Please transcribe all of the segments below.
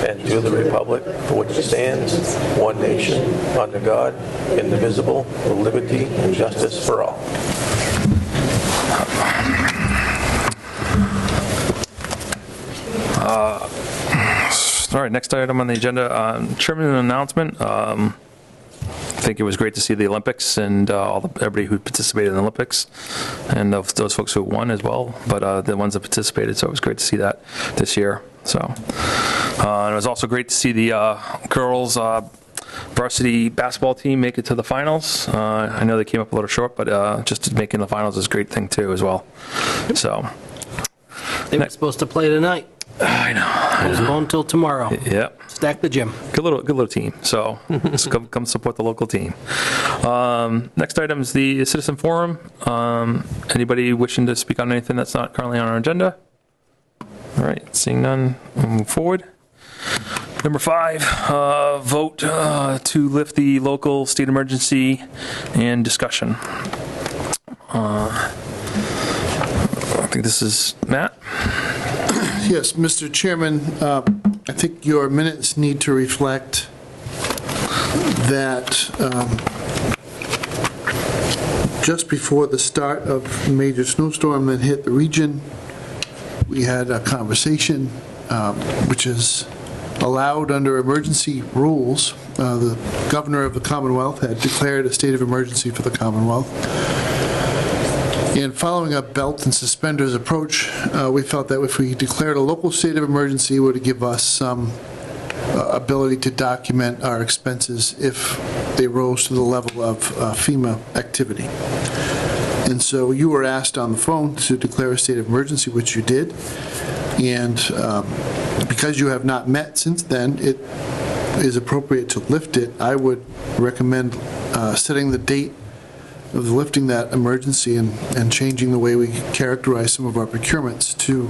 and to the republic for which it stands, one nation, under God, indivisible, with liberty and justice for all. All right, next item on the agenda, Chairman announcement. I think it was great to see the Olympics and everybody who participated in the Olympics, and those folks who won as well, but the ones that participated, so it was great to see that this year. So, and it was also great to see the girls varsity basketball team make it to the finals. I know they came up a little short, but just making the finals is a great thing too as well. So they were supposed to play tonight. I know. It was going until tomorrow. Yep. Stack the gym. Good little team. So just come support the local team. Next item is the citizen forum. Anybody wishing to speak on anything that's not currently on our agenda? All right, seeing none, we'll move forward. Number 5, vote to lift the local state emergency and discussion. I think this is Matt. Yes, Mr. Chairman, I think your minutes need to reflect that just before the start of a major snowstorm that hit the region, we had a conversation which is allowed under emergency rules. The governor of the Commonwealth had declared a state of emergency for the Commonwealth. And following a belt and suspenders approach, we felt that if we declared a local state of emergency, it would give us some ability to document our expenses if they rose to the level of FEMA activity. And so you were asked on the phone to declare a state of emergency, which you did. And because you have not met since then, it is appropriate to lift it. I would recommend setting the date of lifting that emergency and changing the way we characterize some of our procurements to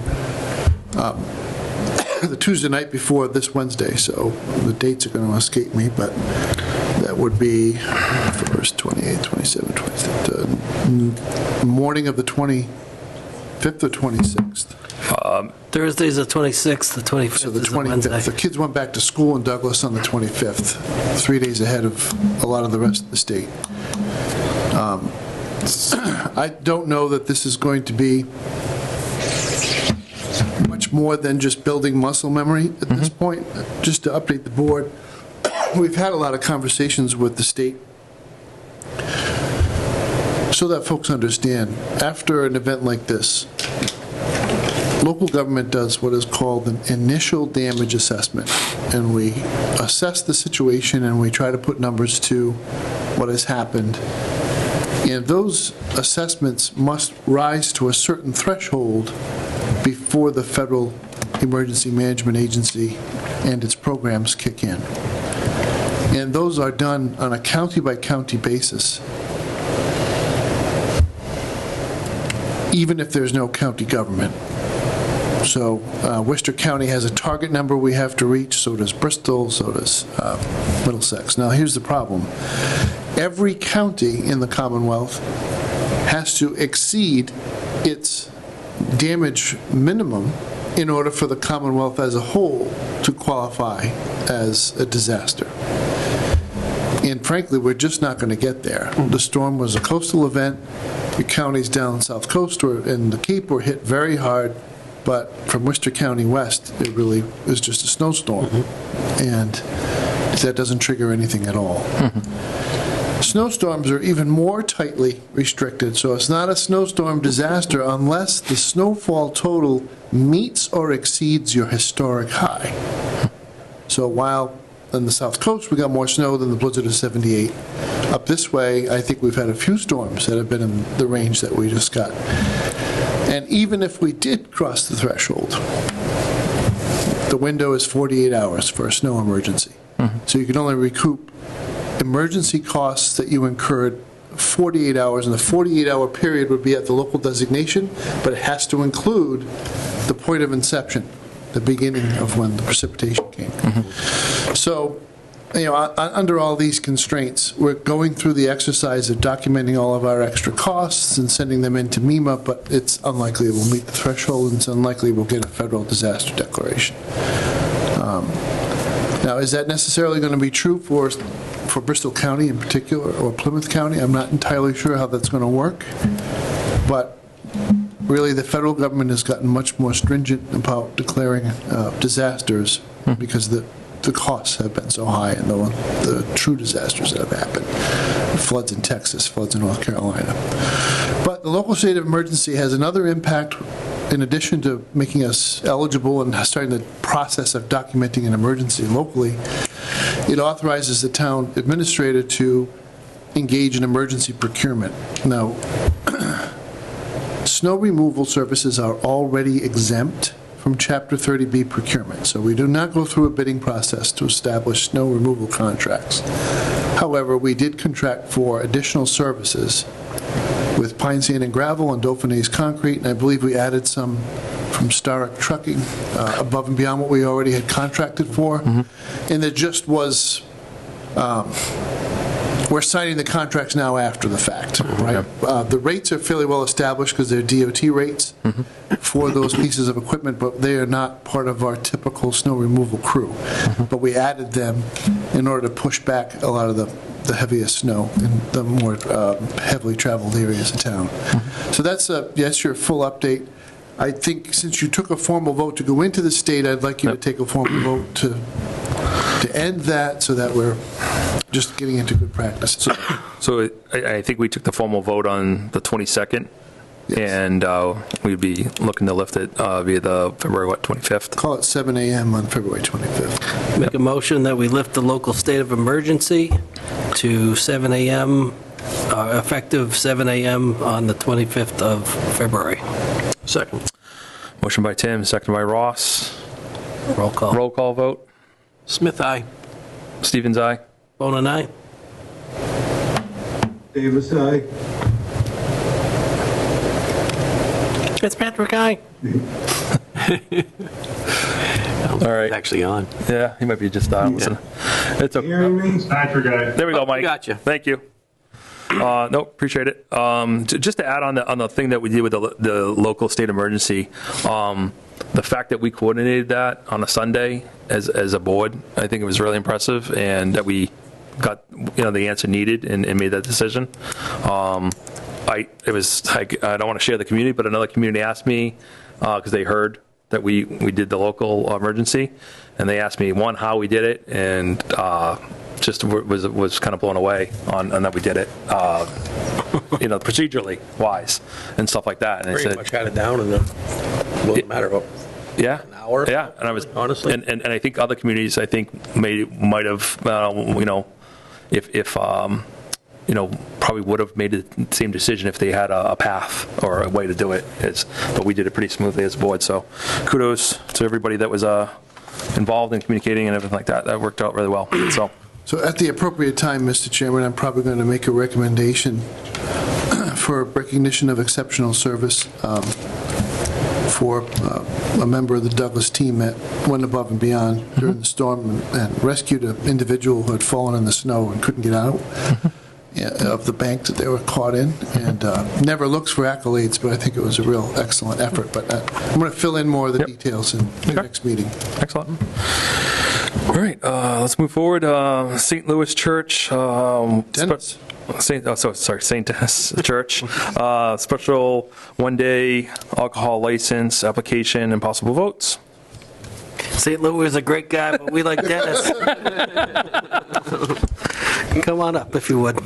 the Tuesday night before this Wednesday. So the dates are going to escape me, but that would be 1st, 28th, 27th, 27th, morning of the 25th or 26th. Thursday's the 26th, the 25th So the is the Wednesday. 25th. The kids went back to school in Douglas on the 25th, 3 days ahead of a lot of the rest of the state. I don't know that this is going to be much more than just building muscle memory at this point. Just to update the board, we've had a lot of conversations with the state so that folks understand, after an event like this, local government does what is called an initial damage assessment, and we assess the situation and we try to put numbers to what has happened. And those assessments must rise to a certain threshold before the Federal Emergency Management Agency and its programs kick in. And those are done on a county-by-county basis, even if there's no county government. So Worcester County has a target number we have to reach, so does Bristol, so does Middlesex. Now here's the problem. Every county in the Commonwealth has to exceed its damage minimum in order for the Commonwealth as a whole to qualify as a disaster. And frankly, we're just not going to get there. The storm was a coastal event. The counties down the South Coast and the Cape were hit very hard, but from Worcester County west, it really is just a snowstorm. And that doesn't trigger anything at all. Snowstorms are even more tightly restricted, so it's not a snowstorm disaster unless the snowfall total meets or exceeds your historic high. So while on the South Coast we got more snow than the blizzard of '78, up this way I think we've had a few storms that have been in the range that we just got. And even if we did cross the threshold, the window is 48 hours for a snow emergency. So you can only recoup emergency costs that you incurred 48 hours, and the 48-hour period would be at the local designation, but it has to include the point of inception, the beginning of when the precipitation came. So, you know, under all these constraints, we're going through the exercise of documenting all of our extra costs and sending them into MEMA, but it's unlikely we'll meet the threshold, and it's unlikely we'll get a federal disaster declaration. Now, is that necessarily going to be true for Bristol County in particular, or Plymouth County? I'm not entirely sure how that's going to work, but really, the federal government has gotten much more stringent about declaring disasters because the costs have been so high and the true disasters that have happened. Floods in Texas, floods in North Carolina. But the local state of emergency has another impact. In addition to making us eligible and starting the process of documenting an emergency locally, it authorizes the town administrator to engage in emergency procurement. Now, snow removal services are already exempt from Chapter 30B procurement, so we do not go through a bidding process to establish snow removal contracts. However, we did contract for additional services with Pine Sand and Gravel and Dauphinese Concrete, and I believe we added some from Starrick Trucking above and beyond what we already had contracted for. And there just was, we're signing the contracts now after the fact, right? The rates are fairly well established because they're DOT rates for those pieces of equipment, but they are not part of our typical snow removal crew. But we added them in order to push back a lot of the heaviest snow in the more heavily traveled areas of town. So that's your full update. I think since you took a formal vote to go into the state, I'd like you to take a formal vote to end that so that we're just getting into good practice. So I think we took the formal vote on the 22nd, Yes. and we'd be looking to lift it via the February, 25th? Call it 7 a.m. on February 25th. Make a motion that we lift the local state of emergency to 7 a.m., effective 7 a.m. on the 25th of February. Second. Motion by Tim, second by Ross. Roll call. Roll call vote. Smith, aye. Stevens, aye. Bone and I. Davis, aye. Fitzpatrick, aye. All right. Actually on. Yeah, he might be just listening. It's okay. Hearing me? Patrick, aye. There we go, Mike. Gotcha. Thank you. Nope, appreciate it. Just to add on the thing that we did with the local state emergency, the fact that we coordinated that on a Sunday as a board, I think it was really impressive, and that we got the answer needed and made that decision. It was like, I don't want to share the community, but another community asked me because they heard that we did the local emergency, and they asked me how we did it, and just was kind of blown away on that we did it, procedurally wise and stuff like that. And Pretty much had it down in a matter of yeah, an hour. Yeah, and I was honestly, and I think other communities might have if probably would have made the same decision if they had a path or a way to do it. But we did it pretty smoothly as a board. So kudos to everybody that was involved in communicating and everything like that. That worked out really well. So at the appropriate time, Mr. Chairman, I'm probably going to make a recommendation for recognition of exceptional service for a member of the Douglas team that went above and beyond during the storm and rescued an individual who had fallen in the snow and couldn't get out of the bank that they were caught in, and never looks for accolades, but I think it was a real excellent effort. But I'm going to fill in more of the details in the next meeting. Excellent. All right, let's move forward. St. Louis Church. Dennis. St. Dennis Church. Special one-day alcohol license application and possible votes. St. Louis is a great guy, but we like Dennis. Come on up, if you would.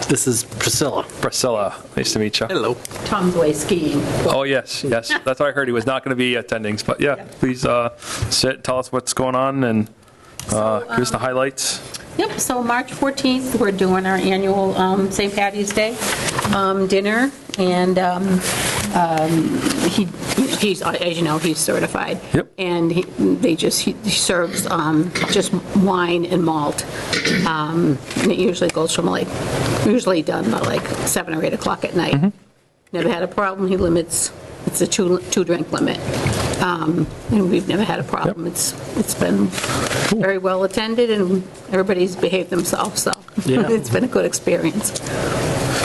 This is Priscilla. Priscilla, nice to meet you. hello. Tom's away skiing. Oh, yes. That's what I heard. He was not going to be attending. But yeah, please sit, tell us what's going on, and give us the highlights. Yep, so March 14th, we're doing our annual St. Patty's Day dinner, and he's, as you know, he's certified. Yep. And he serves just wine and malt. And it usually goes from usually done by 7 or 8 o'clock at night. Never had a problem. He limits, it's a two-drink limit. And we've never had a problem. Yep. It's been very well attended, and everybody's behaved themselves, so Yeah. it's been a good experience.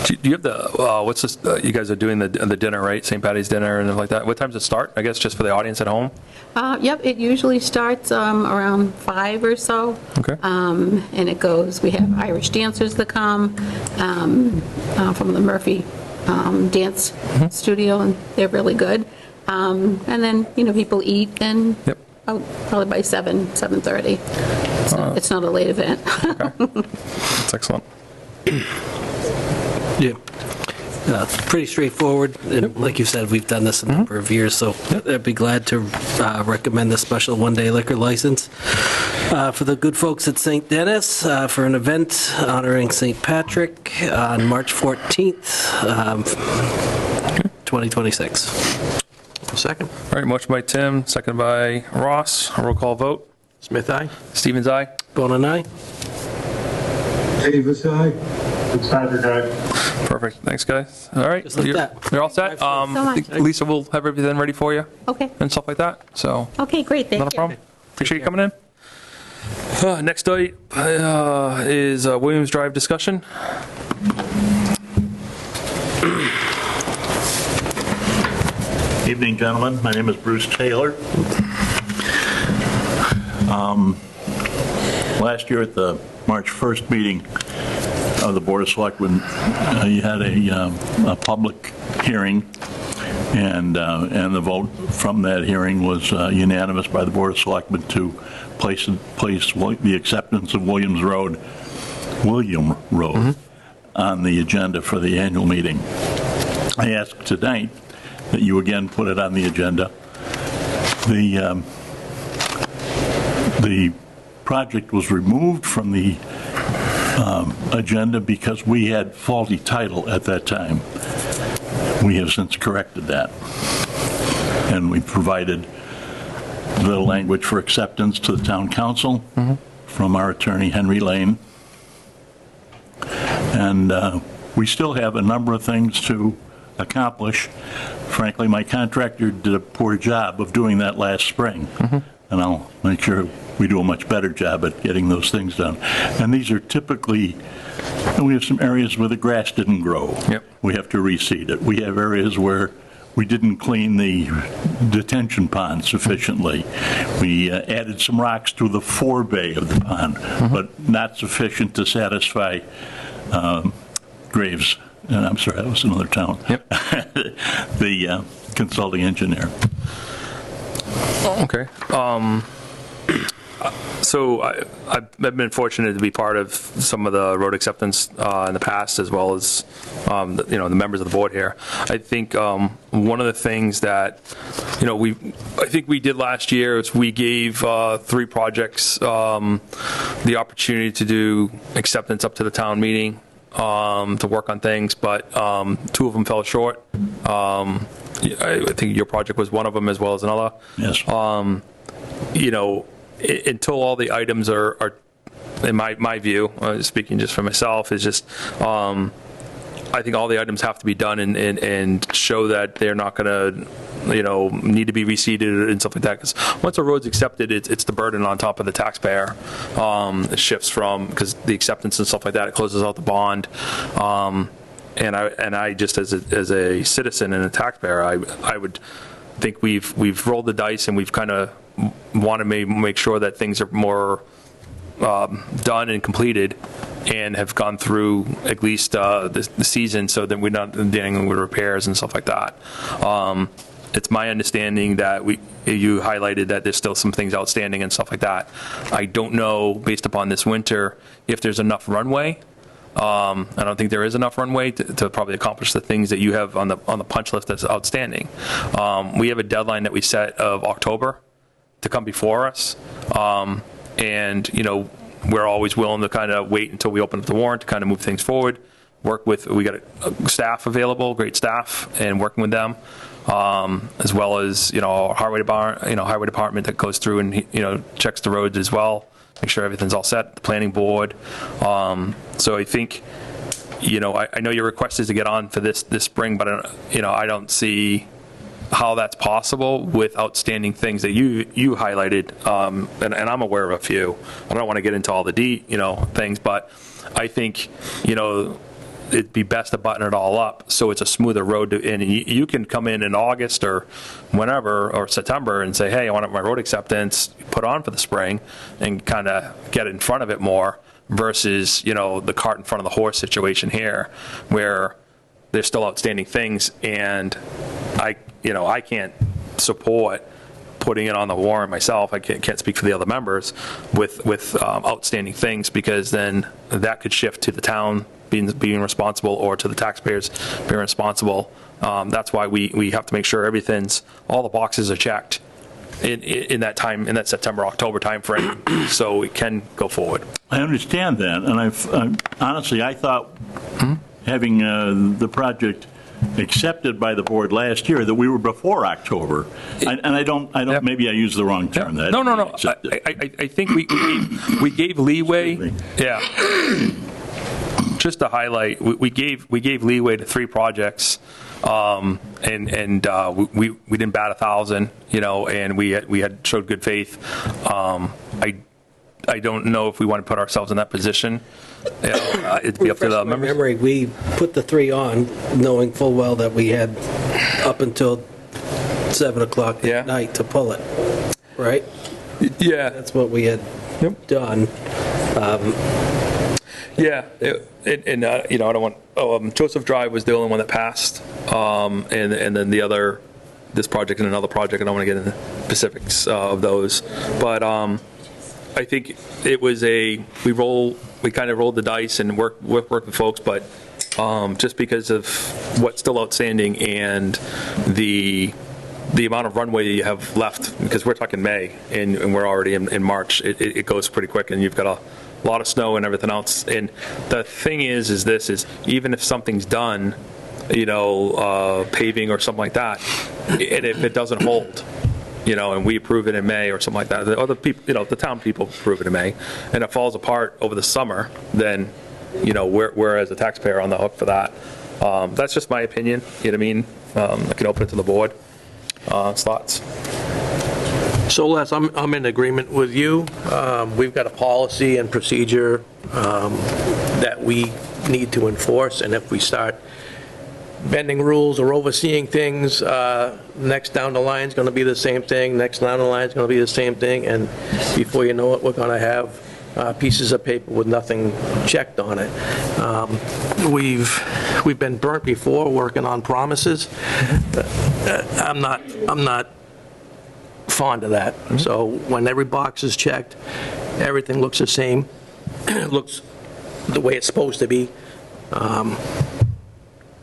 Do you have the, what's this, you guys are doing the dinner, right? St. Patty's dinner and stuff like that. What time does it start? I guess just for the audience at home? Yep, it usually starts around 5 or so. Okay. And it goes, we have Irish dancers that come from the Murphy Dance Studio, and they're really good. And then, people eat, and Yep. probably by 7:30. It's not a late event. That's excellent. Yeah. It's pretty straightforward, and like you said, we've done this a number of years, so I'd be glad to recommend the special one-day liquor license for the good folks at St. Dennis for an event honoring St. Patrick on March 14th, 2026. Second. All right, motion by Tim, second by Ross. Roll call vote. Smith, aye? Stevens, aye. Bone and I. Davis, aye. Fitzpatrick, aye. Perfect. Thanks, guys. All right. Just like that. You're all set. so much. Lisa will have everything ready for you Okay. and stuff like that. So Okay, great, thank you. not a problem. Appreciate you coming in. Next item is Williams Drive discussion. Evening, gentlemen. My name is Bruce Taylor. Last year at the March 1st meeting of the Board of Selectmen, you had a public hearing, and the vote from that hearing was unanimous by the Board of Selectmen to place the acceptance of William Road on the agenda for the annual meeting. I ask tonight that you again put it on the agenda. The project was removed from the agenda because we had faulty title at that time. We have since corrected that, and we provided the language for acceptance to the town council from our attorney, Henry Lane. And we still have a number of things to accomplish. Frankly, my contractor did a poor job of doing that last spring, and I'll make sure we do a much better job at getting those things done. And these are typically, we have some areas where the grass didn't grow. Yep. We have to reseed it. We have areas where we didn't clean the detention pond sufficiently. We added some rocks to the forebay of the pond, but not sufficient to satisfy Graves. And I'm sorry, that was another town. Yep. The consulting engineer. Okay. So I've been fortunate to be part of some of the road acceptance in the past, as well as the members of the board here. I think one of the things that I think we did last year is we gave 3 projects the opportunity to do acceptance up to the town meeting to work on things, but 2 of them fell short. I think your project was one of them, as well as another. Yes. Until all the items are in my view, speaking just for myself, is just I think all the items have to be done and show that they're not going to need to be reseeded and stuff like that. Because once a road's accepted, it's the burden on top of the taxpayer. It shifts from, because the acceptance and stuff like that, it closes out the bond. And I just as a citizen and a taxpayer, I would think we've rolled the dice, and we've kind of want to make sure that things are more done and completed, and have gone through at least the season, so that we're not dealing with repairs and stuff like that. It's my understanding that you highlighted that there's still some things outstanding and stuff like that. I don't know, based upon this winter, if there's enough runway. I don't think there is enough runway to probably accomplish the things that you have on the punch list that's outstanding. We have a deadline that we set of October to come before us, and we're always willing to kind of wait until we open up the warrant to kind of move things forward. We got staff available, great staff, and working with them, as well as our highway department that goes through and checks the roads as well, make sure everything's all set. The planning board. So I think I know your request is to get on for this spring, but I don't see how that's possible with outstanding things that you highlighted, and I'm aware of a few. I don't want to get into all the things, but I think it'd be best to button it all up so it's a smoother road to, and you can come in August or whenever, or September, and say, hey, I want my road acceptance put on for the spring, and kind of get in front of it more, versus, the cart in front of the horse situation here, where there's still outstanding things, and I can't support putting it on the warrant myself. I can't speak for the other members with outstanding things, because then that could shift to the town being responsible, or to the taxpayers being responsible. That's why we have to make sure all the boxes are checked in that September, October timeframe, so it can go forward. I understand that, and honestly, I thought having the project accepted by the board last year, that we were before October. I don't, Yeah. maybe I used the wrong term. No. I think we gave leeway. Yeah. Just to highlight, we gave leeway to 3 projects, and we didn't bat 1,000, and we had showed good faith. I don't know if we want to put ourselves in that position. It'd be up to the members. Memory, we put the 3 on, knowing full well that we had up until 7 o'clock Yeah. at night to pull it, right? Yeah. That's what we had done. Yeah, I don't want. Joseph Drive was the only one that passed, and then this project and another project. I don't want to get into specifics of those, but I think it was we kind of rolled the dice and worked with folks, but just because of what's still outstanding and the amount of runway you have left, because we're talking May and we're already in March, it goes pretty quick, and you've got a lot of snow and everything else. And the thing is even if something's done, paving or something like that, and if it doesn't hold, and we approve it in May or something like that, the other people, the town people approve it in May, and it falls apart over the summer, then, we're as a taxpayer on the hook for that. That's just my opinion, you know what I mean? I can open it to the board. Thoughts? So Les, I'm in agreement with you. We've got a policy and procedure that we need to enforce, and if we start bending rules or overseeing things, next down the line is going to be the same thing, next down the line is going to be the same thing, and before you know it, we're going to have pieces of paper with nothing checked on it. We've been burnt before working on promises. I'm not fond of that. So when every box is checked, everything looks the same, looks the way it's supposed to be.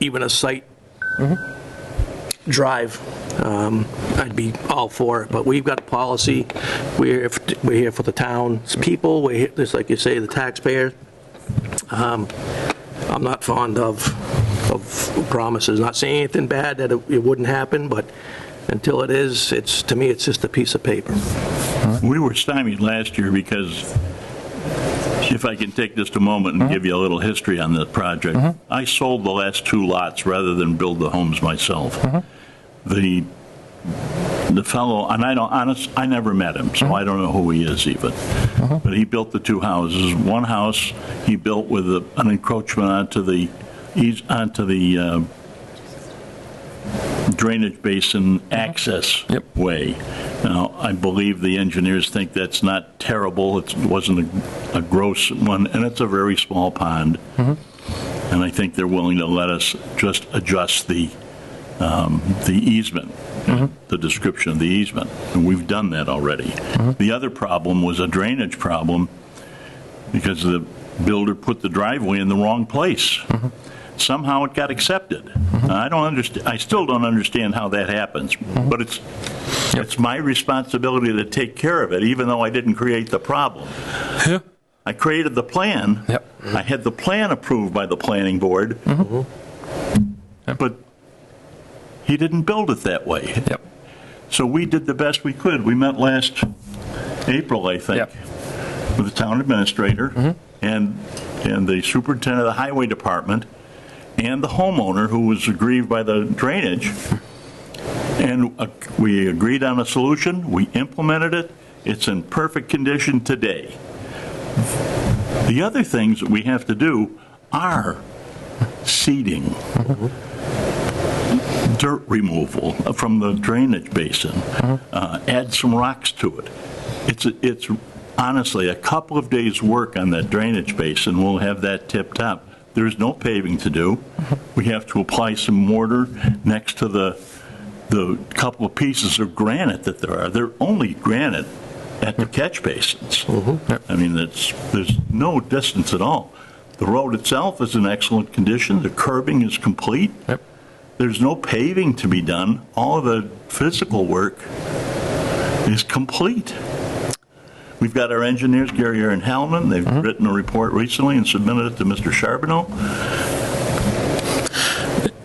Even a site drive, I'd be all for it. But we've got a policy. We're here for the town's people. We're here, just like you say, the taxpayers. I'm not fond of promises. Not saying anything bad that it wouldn't happen, but until it is, to me, it's just a piece of paper. We were stymied last year because, if I can take just a moment and give you a little history on the project, I sold the last 2 lots rather than build the homes myself. The fellow, and I never met him, so I don't know who he is even, but he built the 2 houses. One house he built with an encroachment onto the drainage basin access way. Now, I believe the engineers think that's not terrible. It wasn't a gross one, and it's a very small pond. And I think they're willing to let us just adjust the easement, the description of the easement, and we've done that already. The other problem was a drainage problem because the builder put the driveway in the wrong place. Somehow it got accepted. I still don't understand how that happens, but it's my responsibility to take care of it, even though I didn't create the problem. I created the plan. I had the plan approved by the planning board, but he didn't build it that way. So we did the best we could. We met last April, I think, with the town administrator and the superintendent of the highway department, and the homeowner who was aggrieved by the drainage, and we agreed on a solution. We implemented it. It's in perfect condition today. The other things that we have to do are seeding, dirt removal from the drainage basin, add some rocks to it. It's honestly a couple of days' work on that drainage basin. We'll have that tipped up. There's no paving to do. We have to apply some mortar next to the couple of pieces of granite that there are. They're only granite at the catch basins. I mean, there's no distance at all. The road itself is in excellent condition. The curbing is complete. Yep. There's no paving to be done. All of the physical work is complete. We've got our engineers, Gary and Hellman. They've written a report recently and submitted it to Mr. Charbonneau.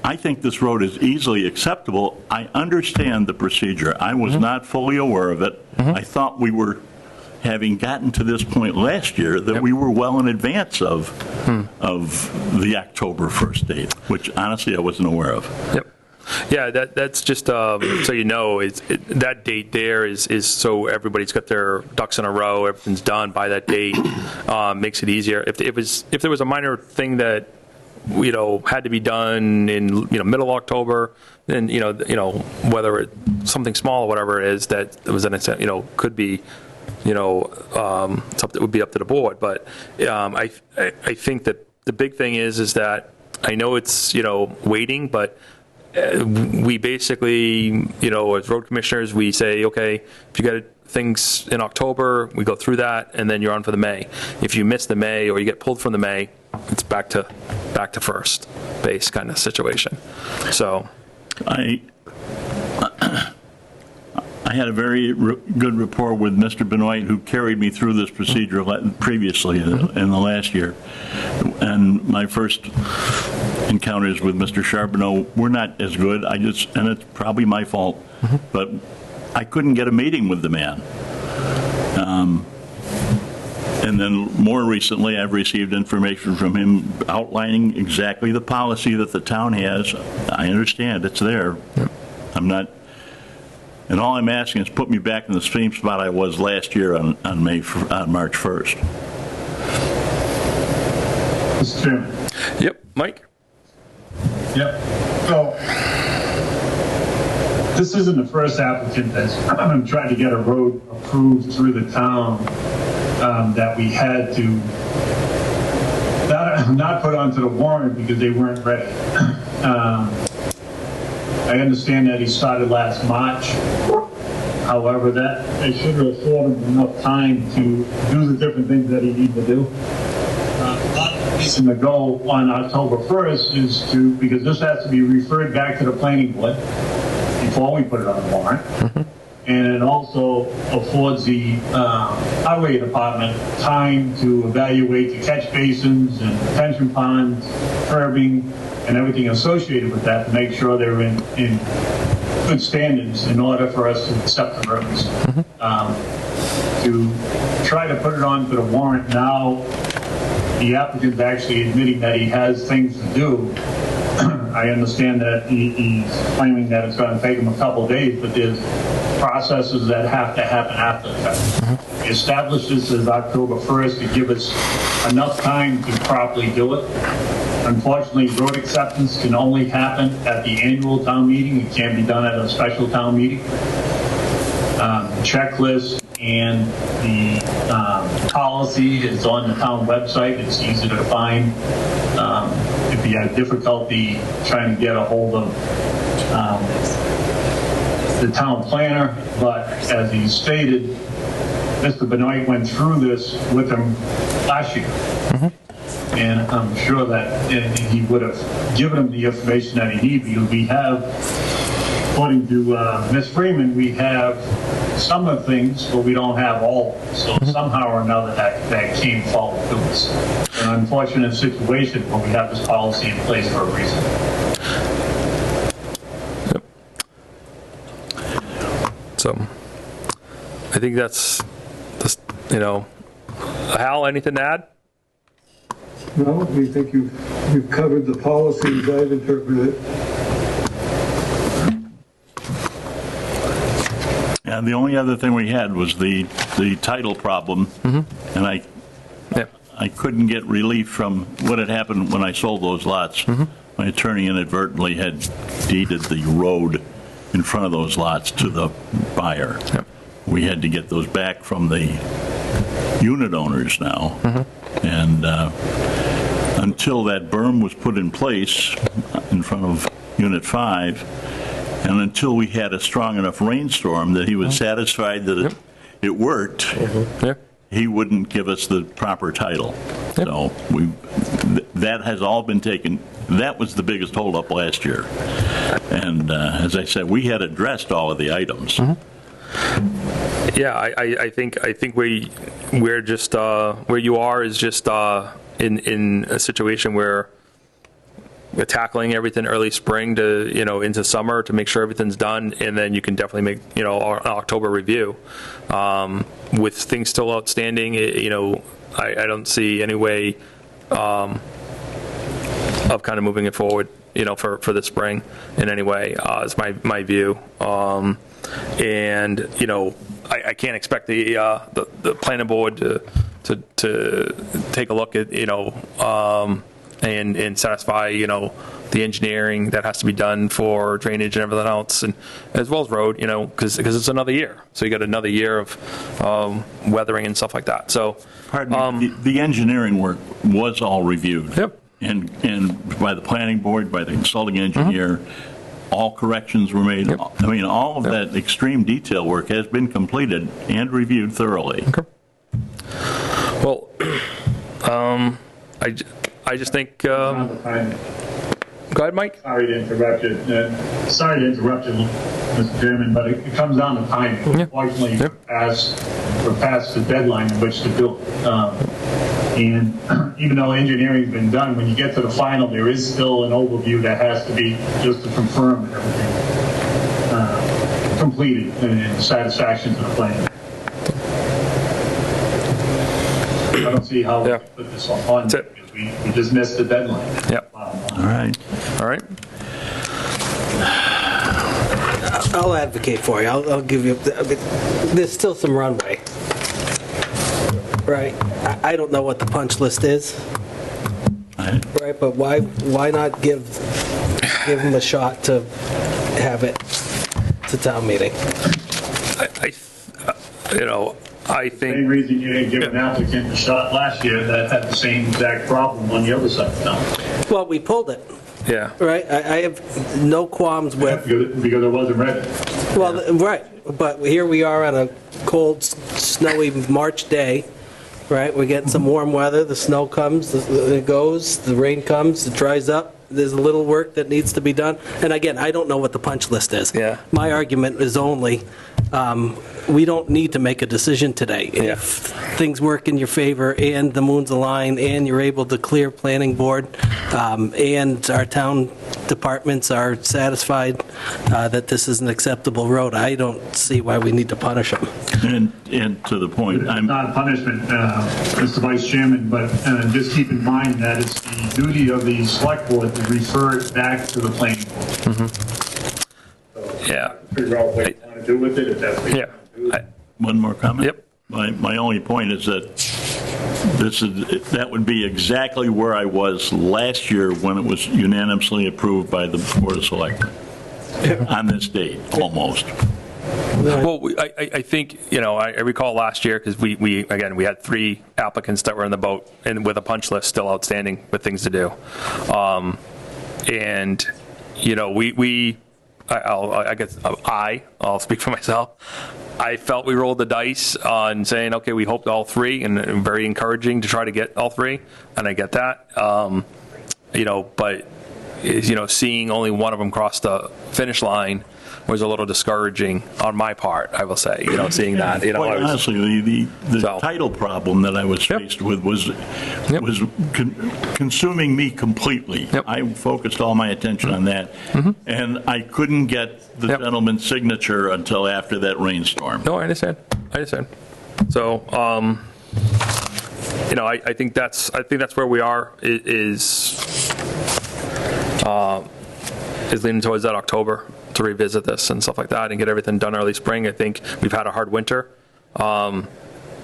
I think this road is easily acceptable. I understand the procedure. I was not fully aware of it. I thought we were, having gotten to this point last year, that we were well in advance of the October 1st date, which honestly I wasn't aware of. Yep. Yeah, that's just so you know, that date there is so everybody's got their ducks in a row, everything's done by that date, makes it easier. If there was a minor thing that had to be done in middle October, then whether it's something small or whatever it is that was an could be something that would be up to the board. But I think that the big thing is that I know it's waiting, but we basically, as road commissioners, we say, okay, if you got things in October, we go through that, and then you're on for the May. If you miss the May or you get pulled from the May, it's back to first base kind of situation. So, I had a very good rapport with Mr. Benoit, who carried me through this procedure previously in the last year. And my first encounters with Mr. Charbonneau were not as good. And it's probably my fault, but I couldn't get a meeting with the man. And then more recently, I've received information from him outlining exactly the policy that the town has. I understand it's there. I'm not. And all I'm asking is put me back in the same spot I was last year on March 1st. Mr. Chairman. Yep, Mike? Yep. So, this isn't the first applicant that's trying to get a road approved through the town that we had to not put onto the warrant because they weren't ready. I understand that he started last March. However, that they should have afforded him enough time to do the different things that he needed to do. The reason to go on October 1st is because this has to be referred back to the planning board before we put it on the warrant. And it also affords the highway department time to evaluate the catch basins and detention ponds, curbing, and everything associated with that to make sure they're in good standards in order for us to accept the roads. To try to put it onto the warrant now, the applicant's actually admitting that he has things to do. I understand that he's claiming that it's going to take him a couple days, but there's processes that have to happen after that. We established this as October 1st to give us enough time to properly do it. Unfortunately, road acceptance can only happen at the annual town meeting. It can't be done at a special town meeting. Checklist and the policy is on the town website. It's easy to find. If you have difficulty trying to get a hold of the town planner, but as he stated, Mr. Benoit went through this with him last year. And I'm sure that he would have given him the information that he needed, because we have, according to Ms. Freeman, we have some of the things, but we don't have all. So somehow or another that came forward to us. An unfortunate situation, but we have this policy in place for a reason. Yep. So, I think that's Hal, anything to add? No, we think you've covered the policies. I've interpreted it. And the only other thing we had was the title problem, and I couldn't get relief from what had happened when I sold those lots. My attorney inadvertently had deeded the road in front of those lots to the buyer. Yep. We had to get those back from the unit owners now. And until that berm was put in place in front of Unit 5, and until we had a strong enough rainstorm that he was satisfied that it worked, Yeah. he wouldn't give us the proper title. Yep. So that has all been taken. That was the biggest holdup last year. And as I said, we had addressed all of the items. Yeah, I think we're just where you are is just in a situation where we're tackling everything early spring to into summer to make sure everything's done, and then you can definitely make an October review with things still outstanding. I don't see any way of kind of moving it forward for the spring in any way is my view. And I can't expect the planning board to take a look at and satisfy the engineering that has to be done for drainage and everything else, and as well as road, because it's another year. So you got another year of weathering and stuff like that. So Pardon me, the engineering work was all reviewed. Yep. And by the planning board, by the consulting engineer, all corrections were made. Yep. I mean, all of that extreme detail work has been completed and reviewed thoroughly. Okay. Well, I just think. Go ahead, Mike. Sorry to interrupt you. Mr. Chairman, but it comes down to time. Yeah. Unfortunately, Yep. we're past the deadline in which to build. And even though engineering's been done, when you get to the final, there is still an overview that has to be just to confirm that everything completed and satisfaction to the plan. I don't see how we can put this on That's it. because we just missed the deadline. Yep. All right. All right. I'll advocate for you. I'll give you, there's still some runway. Right? I don't know what the punch list is. Right, but why not give them a shot to have it to town meeting? I Same think, reason you didn't give an applicant a shot last year that had the same exact problem on the other side of town. Well, we pulled it, yeah. right? I have no qualms with, Because it wasn't ready. well, right, but here we are on a cold, snowy March day, right? We're getting some warm weather, the snow comes, it goes, the rain comes, it dries up. There's a little work that needs to be done. And again, I don't know what the punch list is. Yeah. My argument is only, we don't need to make a decision today. Yeah. If things work in your favor and the moon's aligned and you're able to clear planning board and our town departments are satisfied that this is an acceptable road, I don't see why we need to punish them. And to the point, It's not a punishment, Mr. Vice Chairman, but just keep in mind that it's the duty of the select board to refer it back to the planning board. Yeah. Figure out what you want to do with it, if that's what you Yeah. want to do. one more comment. Yep. My only point is that that would be exactly where I was last year when it was unanimously approved by the Board of Selectmen on this date, almost. Well, I think, I recall last year, because we had 3 applicants that were in the boat and with a punch list still outstanding with things to do. I'll speak for myself. I felt we rolled the dice on saying, okay, we hoped all 3, and very encouraging to try to get all 3, and I get that. But seeing only one of them cross the finish line was a little discouraging on my part, I will say, seeing that. Quite honestly, the So. title problem that I was Yep. faced with was Yep. consuming me completely. Yep. I focused all my attention on that, and I couldn't get the Yep. gentleman's signature until after that rainstorm. No, I understand. So, I think that's where we are. Is leaning towards that October to revisit this and stuff like that and get everything done early spring. I think we've had a hard winter.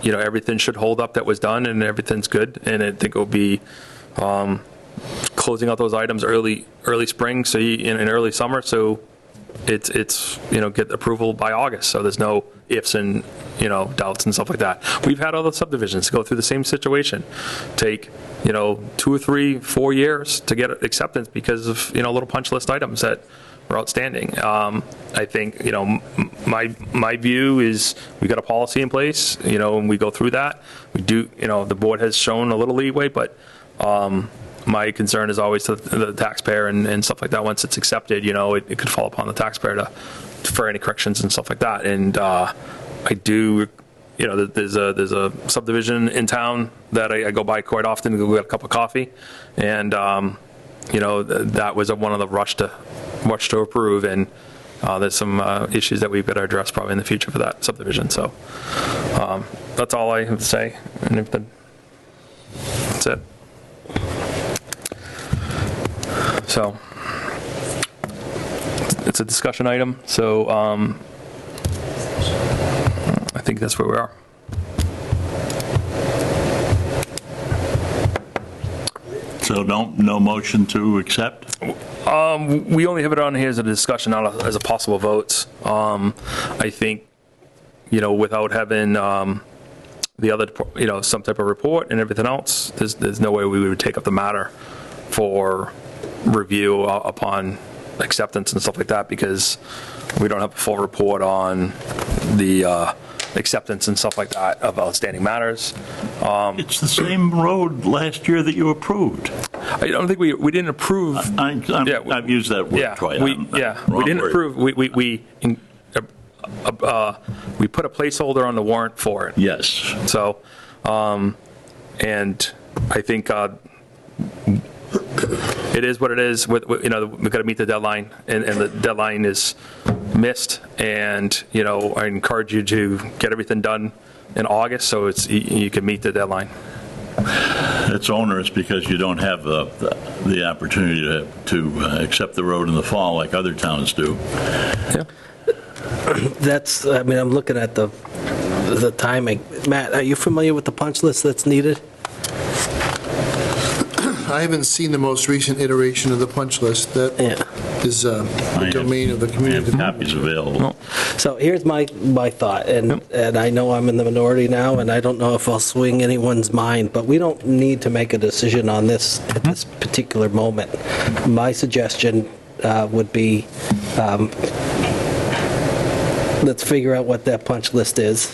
everything should hold up that was done and everything's good. And I think it will be closing out those items early spring, so in early summer, so it's get approval by August. So there's no ifs and doubts and stuff like that. We've had other subdivisions go through the same situation, take 2 or 3, 4 years to get acceptance because of little punch list items that were outstanding. I think my view is we got a policy in place, and we go through that. We do, the board has shown a little leeway, but my concern is always to the taxpayer and stuff like that. Once it's accepted, it could fall upon the taxpayer for any corrections and stuff like that. And I do, there's a subdivision in town that I go by quite often to go get a cup of coffee, and that was one of the rush to approve, and there's some issues that we've got to address probably in the future for that subdivision. So that's all I have to say, and that's it. So it's a discussion item, so I think that's where we are. So no motion to accept? We only have it on here as a discussion, not as a possible vote. I think, without having the other, some type of report and everything else, there's no way we would take up the matter for review upon acceptance and stuff like that, because we don't have a full report on the acceptance and stuff like that of outstanding matters. It's the same road last year that you approved. I don't think we didn't approve. I've used that word twice. We didn't approve. We put a placeholder on the warrant for it. Yes. So, and I think it is what it is. We've got to meet the deadline, and the deadline is missed. And I encourage you to get everything done in August, so you can meet the deadline. It's onerous because you don't have the opportunity to accept the road in the fall like other towns do. Yeah. I'm looking at the timing. Matt, are you familiar with the punch list that's needed? I haven't seen the most recent iteration of the punch list. That is the domain of the community. I have copies available. So here's my thought, and I know I'm in the minority now, and I don't know if I'll swing anyone's mind, but we don't need to make a decision on this at this particular moment. My suggestion would be let's figure out what that punch list is.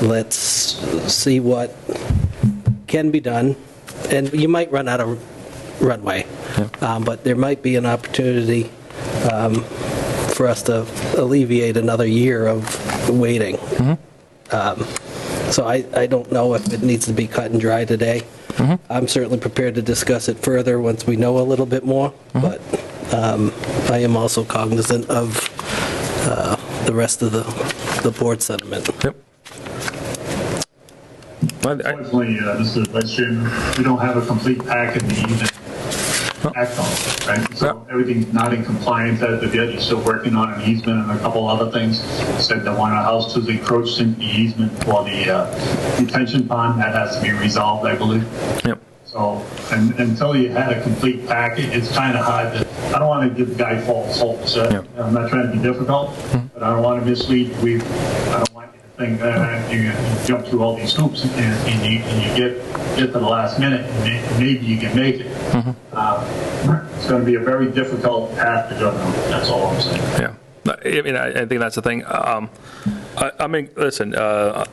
Let's see what can be done. And you might run out of runway, but there might be an opportunity for us to alleviate another year of waiting. So I don't know if it needs to be cut and dry today. I'm certainly prepared to discuss it further once we know a little bit more, but I am also cognizant of the rest of the board sentiment. Yep. Unfortunately, Mr. Vice Chairman, we don't have a complete packet to even act on, right? So everything's not in compliance as of yet. You're still working on an easement and a couple other things. Said that one of the house was encroached into the easement for the detention pond. That has to be resolved, I believe. Yep. So until you had a complete packet, it's kind of hard to, I don't want to give the guy false hope. So I'm not trying to be difficult, but I don't want to mislead. I don't want you to think that you jump through all these hoops and you get to the last minute and maybe you can make it. It's going to be a very difficult path to go down. That's all I'm saying. Yeah. I mean, I think that's the thing. I mean, listen, I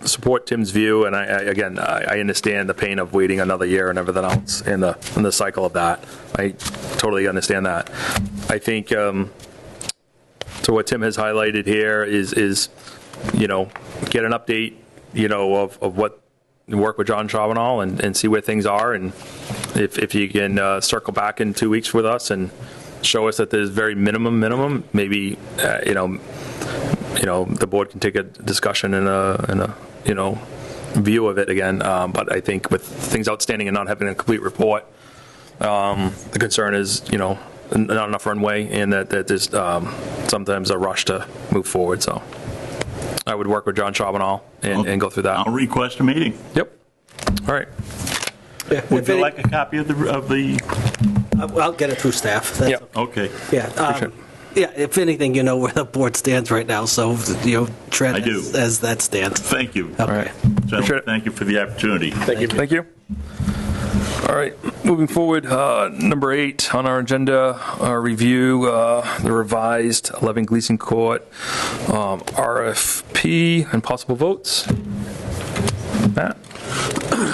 support Tim's view, and I understand the pain of waiting another year and everything else in the cycle of that. I totally understand that. I think so. What Tim has highlighted here is get an update, of what work with John Charbonneau and see where things are, and if you can circle back in 2 weeks with us and show us that there's very minimum, maybe the board can take a discussion and a view of it again. But I think with things outstanding and not having a complete report, the concern is not enough runway, and that there's sometimes a rush to move forward. So I would work with John Charbonneau and go through that. I'll request a meeting. Yep. All right. Yeah, Would if you any- like a copy of the, I'll get it through staff. That's Yep. okay. Yeah, yeah, if anything, you know where the board stands right now, so, tread I do. as that stands. Thank you. All right. Gentlemen, Appreciate it. thank you for the opportunity. Thank you. Thank you. All right, moving forward, number 8 on our agenda, review the revised 11 Gleason Court RFP and possible votes. Matt?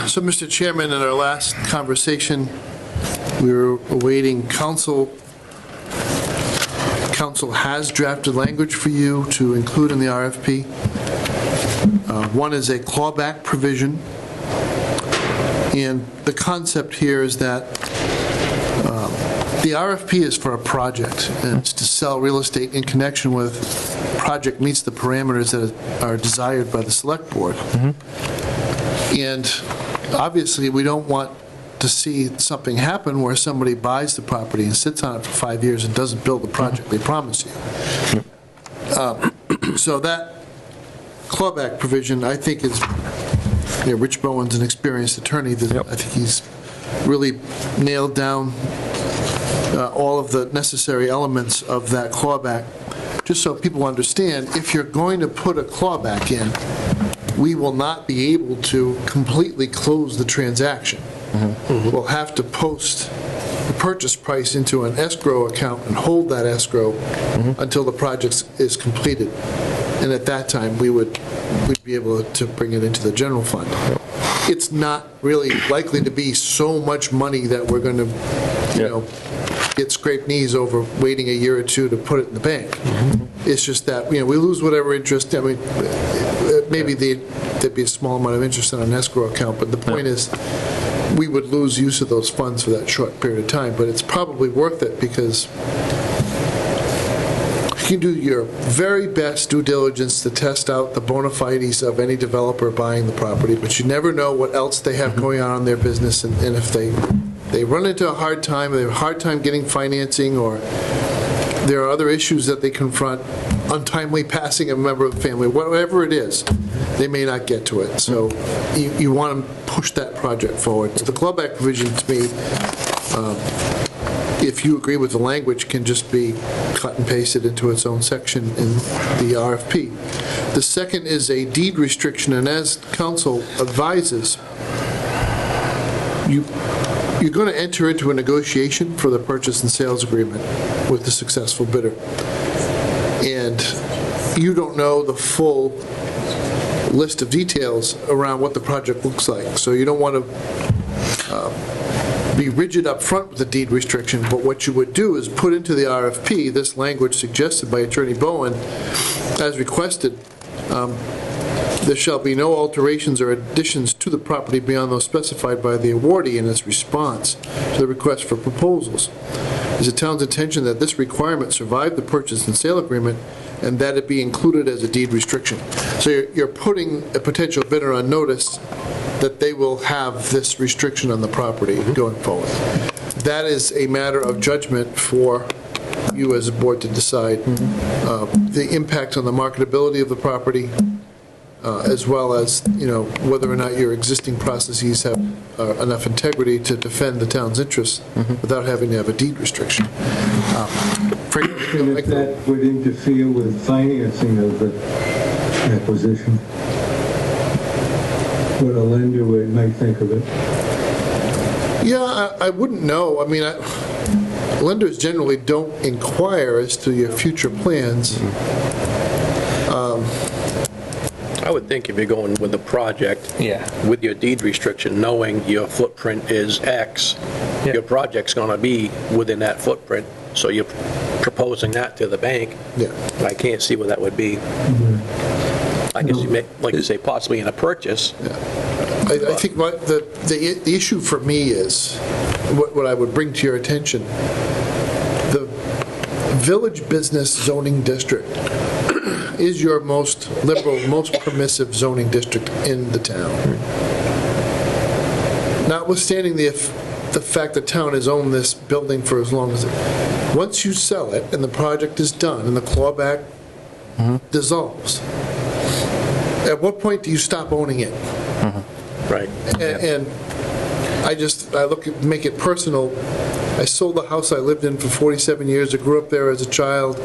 So, Mr. Chairman, in our last conversation, we were awaiting council. Council has drafted language for you to include in the RFP. One is a clawback provision. And the concept here is that the RFP is for a project, and it's to sell real estate in connection with project meets the parameters that are desired by the select board. And obviously, we don't want to see something happen where somebody buys the property and sits on it for 5 years and doesn't build the project they promise you. So that clawback provision, I think, is, Rich Bowen's an experienced attorney. I think he's really nailed down all of the necessary elements of that clawback. Just so people understand, if you're going to put a clawback in, we will not be able to completely close the transaction. We'll have to post the purchase price into an escrow account and hold that escrow until the project is completed. And at that time, we'd be able to bring it into the general fund. It's not really likely to be so much money that we're going to, get scraped knees over waiting a year or two to put it in the bank. It's just that, we lose whatever interest. I mean, maybe there'd be a small amount of interest in an escrow account, but the point is, we would lose use of those funds for that short period of time, but it's probably worth it because you can do your very best due diligence to test out the bona fides of any developer buying the property, but you never know what else they have going on in their business, and if they run into a hard time, they have a hard time getting financing, or there are other issues that they confront, untimely passing a member of the family, whatever it is, they may not get to it. So you want to push that project forward. So the clawback provision, to me, if you agree with the language, can just be cut and pasted into its own section in the RFP. The second is a deed restriction, and as council advises, you're going to enter into a negotiation for the purchase and sales agreement with the successful bidder. And you don't know the full list of details around what the project looks like. So you don't want to be rigid up front with the deed restriction, but what you would do is put into the RFP this language suggested by Attorney Bowen as requested. There shall be no alterations or additions to the property beyond those specified by the awardee in its response to the request for proposals. It is the town's intention that this requirement survive the purchase and sale agreement and that it be included as a deed restriction. So you're putting a potential bidder on notice that they will have this restriction on the property going forward. That is a matter of judgment for you as a board to decide. The impact on the marketability of the property, as well as, whether or not your existing processes have enough integrity to defend the town's interests without having to have a deed restriction. And if that would interfere with financing of the acquisition, what a lender might think of it. Yeah, I wouldn't know. I mean, lenders generally don't inquire as to your future plans. I would think if you're going with a project, with your deed restriction, knowing your footprint is X, your project's going to be within that footprint, so you're proposing that to the bank. Yeah. I can't see what that would be. I guess you may, like you say, possibly in a purchase. I think the issue for me is, what I would bring to your attention, the village business zoning district is your most liberal, most permissive zoning district in the town. Notwithstanding the fact that town has owned this building for as long as once you sell it and the project is done and the clawback dissolves, at what point do you stop owning it? Right. And make it personal. I sold the house I lived in for 47 years. I grew up there as a child.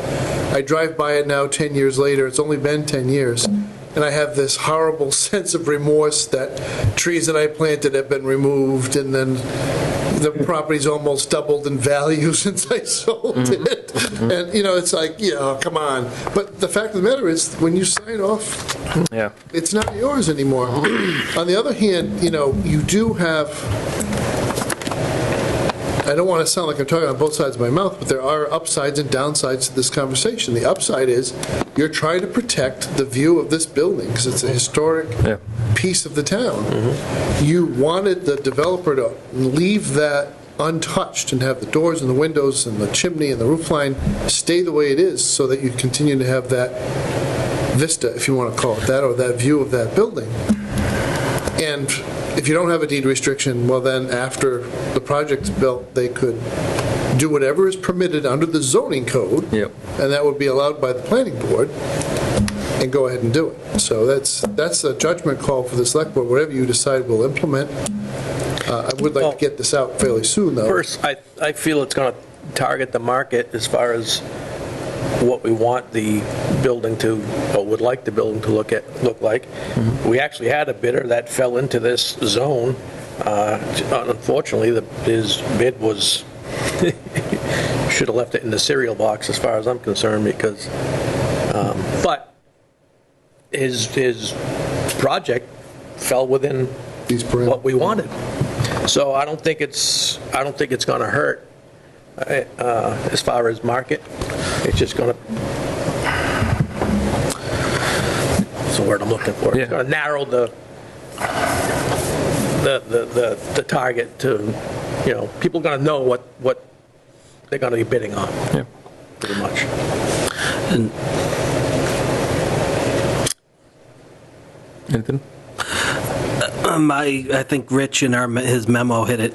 I drive by it now 10 years later. It's only been 10 years. And I have this horrible sense of remorse that trees that I planted have been removed, and then the property's almost doubled in value since I sold it. And, it's like, come on. But the fact of the matter is, when you sign off, it's not yours anymore. On the other hand, you do have, I don't want to sound like I'm talking on both sides of my mouth, but there are upsides and downsides to this conversation. The upside is you're trying to protect the view of this building because it's a historic piece of the town. You wanted the developer to leave that untouched and have the doors and the windows and the chimney and the roof line stay the way it is so that you continue to have that vista, if you want to call it that, or that view of that building. And if you don't have a deed restriction, well then after the project's built, they could do whatever is permitted under the zoning code, and that would be allowed by the planning board, and go ahead and do it. So that's a judgment call for the select board. Whatever you decide we'll implement. I would like to get this out fairly soon, though. First, I feel it's going to target the market as far as what we want the building to, or would like the building to look like. We actually had a bidder that fell into this zone. Unfortunately, his bid was, should have left it in the cereal box as far as I'm concerned, because, but his project fell within what we wanted. So I don't think it's going to hurt as far as market. It's just going to, what's the word I'm looking for? It's going to narrow the target to, people are going to know what they're going to be bidding on, pretty much. And anything? I think Rich in his memo hit it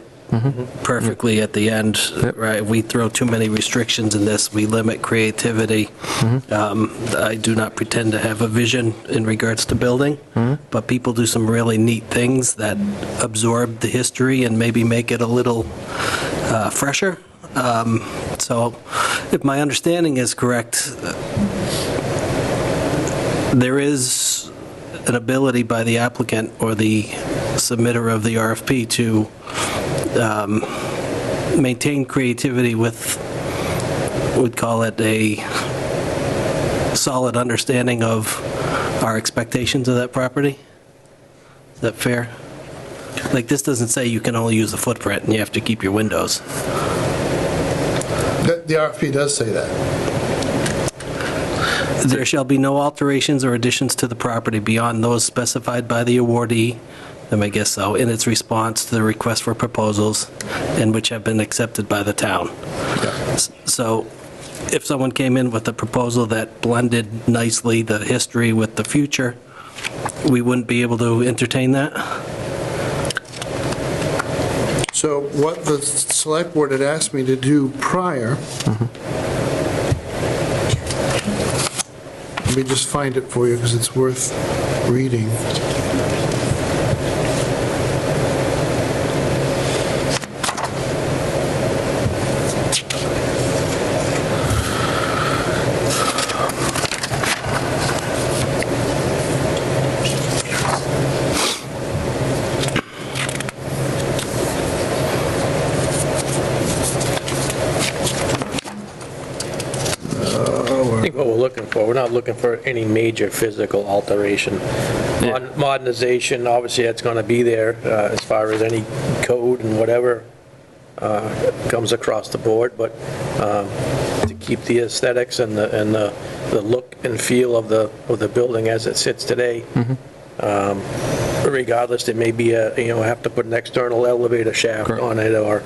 perfectly at the end. Right, we throw too many restrictions in this. We limit creativity. I do not pretend to have a vision in regards to building, but people do some really neat things that absorb the history and maybe make it a little fresher. So, if my understanding is correct, there is an ability by the applicant or the submitter of the RFP to maintain creativity with, we'd call it a solid understanding of our expectations of that property. Is that fair? Like, this doesn't say you can only use a footprint and you have to keep your windows. The RFP does say that. There shall be no alterations or additions to the property beyond those specified by the awardee, I guess so, in its response to the request for proposals and which have been accepted by the town. So if someone came in with a proposal that blended nicely the history with the future, we wouldn't be able to entertain that? So what the select board had asked me to do prior, let me just find it for you because it's worth reading. I think what we're looking for, we're not looking for any major physical alteration. Modernization, obviously, that's going to be there as far as any code and whatever comes across the board, but to keep the aesthetics and the look and feel of the building as it sits today. Regardless, there may be have to put an external elevator shaft on it or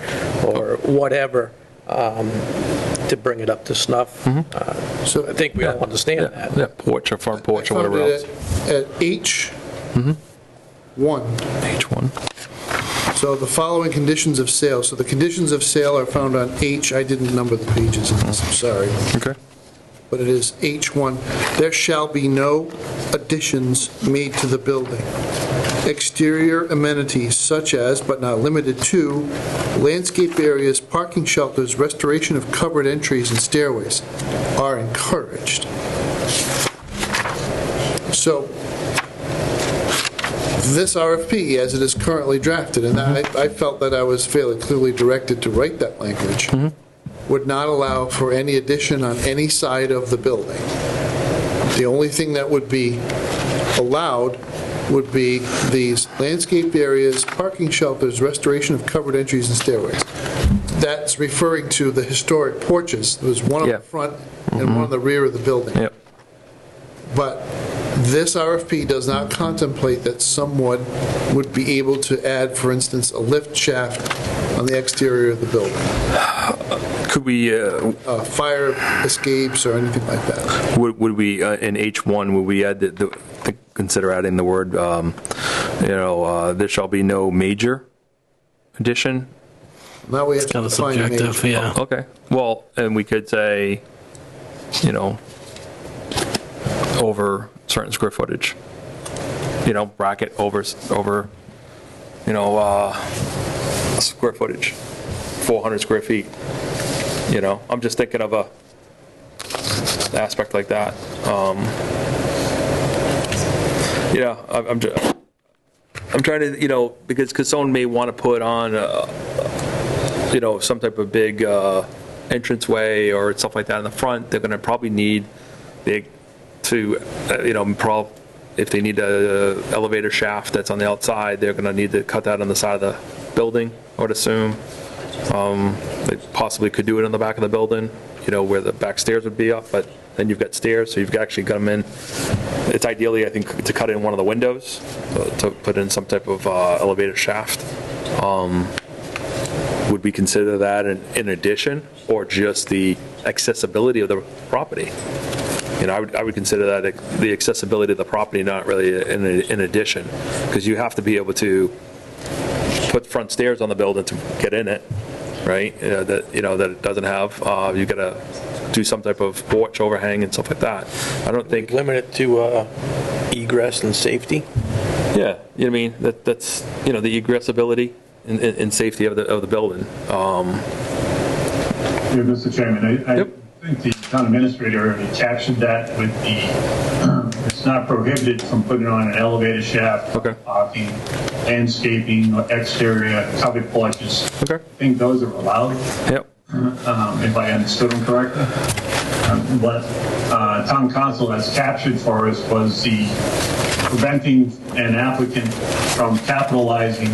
whatever. To bring it up to snuff. So I think we all understand that. Yeah, porch or front porch or whatever else. At H1. H1. So the following conditions of sale. So the conditions of sale are found on H. I didn't number the pages in this, I'm sorry. Okay. But it is H1. There shall be no additions made to the building. Exterior amenities such as, but not limited to, landscape areas, parking shelters, restoration of covered entries and stairways are encouraged. So, this RFP, as it is currently drafted, and I felt that I was fairly clearly directed to write that language, would not allow for any addition on any side of the building. The only thing that would be allowed would be these landscape areas, parking shelters, restoration of covered entries and stairways. That's referring to the historic porches. There's one on the front and one on the rear of the building. Yep. But this RFP does not contemplate that someone would be able to add, for instance, a lift shaft on the exterior of the building. Could we, Fire escapes or anything like that. would we, in H1, would we add, consider adding the word, there shall be no major addition? Now we have to Kind of define subjective, major. yeah. Okay, well, and we could say, over certain square footage, bracket over, square footage, 400 square feet, I'm just thinking of a aspect like that. I'm trying to, because someone may want to put on, some type of big entranceway or stuff like that in the front. They're going to probably need if they need a elevator shaft that's on the outside, they're going to need to cut that on the side of the building, I would assume. They possibly could do it on the back of the building, where the back stairs would be up, but then you've got stairs, so you've actually got them in. It's ideally, I think, to cut in one of the windows, to put in some type of elevator shaft. Would we consider that in addition, or just the accessibility of the property? I would consider that the accessibility of the property, not really in addition, because you have to be able to put front stairs on the building to get in it, right? That it doesn't have. You got to do some type of porch overhang and stuff like that. I don't think Limit it to egress and safety. Yeah, you know what I mean? That's the egress ability and safety of the building. Yeah, Mr. Chairman, I Yep. think the town administrator already captured that with the, it's not prohibited from putting on an elevator shaft, Okay. parking, landscaping, or exterior covered porches. Okay. I think those are allowed, Yep. if I understood them correctly. What town council has captured for us was the preventing an applicant from capitalizing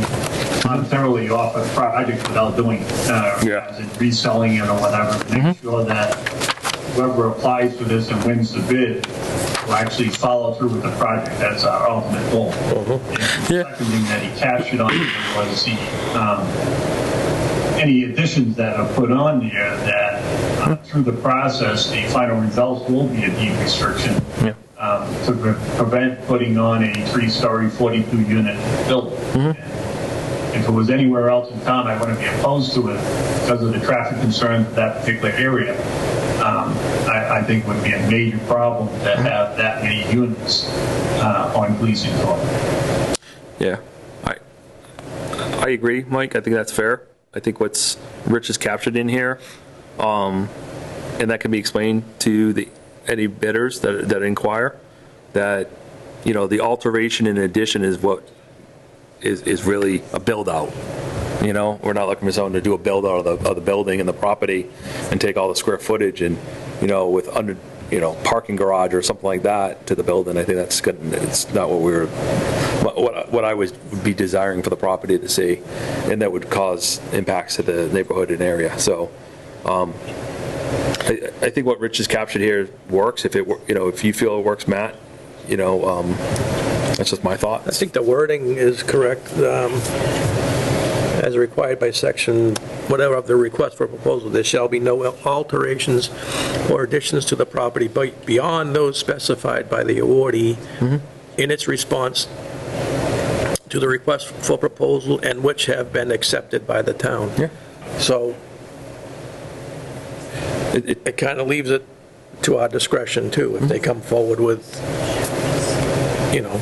monetarily off a project without doing it, Yeah. as in reselling it or whatever, to make sure that whoever applies for this and wins the bid will actually follow through with the project. That's our ultimate goal. And the second thing that he captured on was the any additions that are put on there that through the process, the final results will be a deed restriction to prevent putting on a 3-story, 42-unit building. If it was anywhere else in town, I wouldn't be opposed to it because of the traffic concerns of that particular area. I think it would be a major problem to have that many units on Gleason Court. Yeah, I agree, Mike. I think that's fair. I think what's Rich has captured in here, and that can be explained to any bidders that inquire, that the alteration and addition is what is really a build out. We're not looking for someone to do a build out of the building and the property and take all the square footage and with under parking garage or something like that to the building. I think that's good. It's not what I would be desiring for the property to see, and that would cause impacts to the neighborhood and area. So I think what Rich has captured here works. If you feel it works, Matt, that's just my thought. I think the wording is correct, as required by section, whatever of the request for proposal, there shall be no alterations or additions to the property beyond those specified by the awardee in its response to the request for proposal and which have been accepted by the town. Yeah. So it kind of leaves it to our discretion too, if they come forward with you know,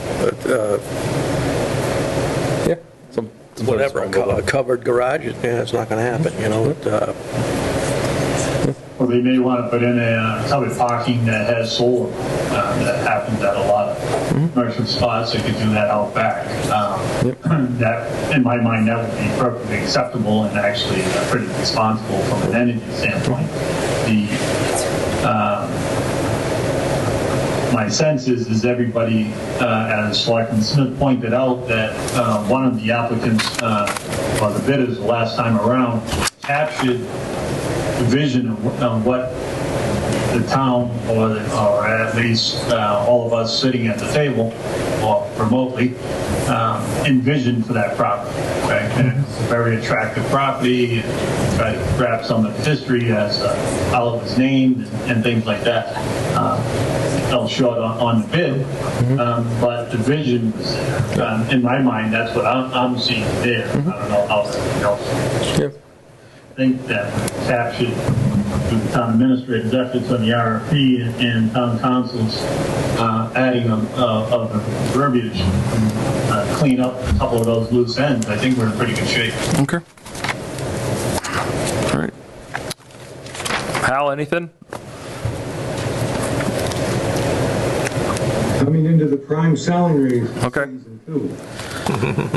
Yeah. Some whatever, a covered garage, yeah, it's not going to happen, you know. Or they may want to put in a public parking that has solar. That happens at a lot of commercial spots. They could do that out back. That, in my mind, that would be perfectly acceptable and actually pretty responsible from an energy standpoint. My sense is everybody, as Selectman Smith pointed out, that one of the applicants, or the bidders the last time around, captured the vision of what the town, or at least all of us sitting at the table, or remotely, envisioned for that property. Okay? And it's a very attractive property. Try to grab some of the history as how it was named and things like that. Fell short on the bid, but the vision was there. In my mind, that's what I'm seeing there. I don't know how everyone else. Yeah. I think that captured through the town administrator's efforts on the RFP and town council's adding of the verbiage, clean up a couple of those loose ends. I think we're in pretty good shape. Okay. All right. Hal, anything? Coming into the prime salary Okay. season too.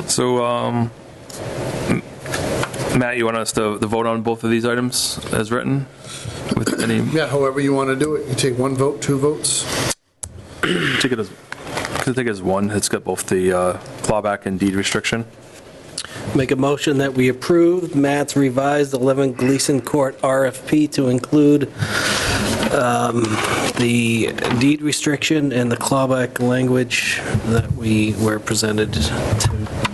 So, Matt, you want us to vote on both of these items as written? With any, Yeah, however you want to do it. You take one vote, two votes. take it as one. It's got both the clawback and deed restriction. Make a motion that we approve Matt's revised 11 Gleason Court RFP to include the deed restriction and the clawback language that we were presented to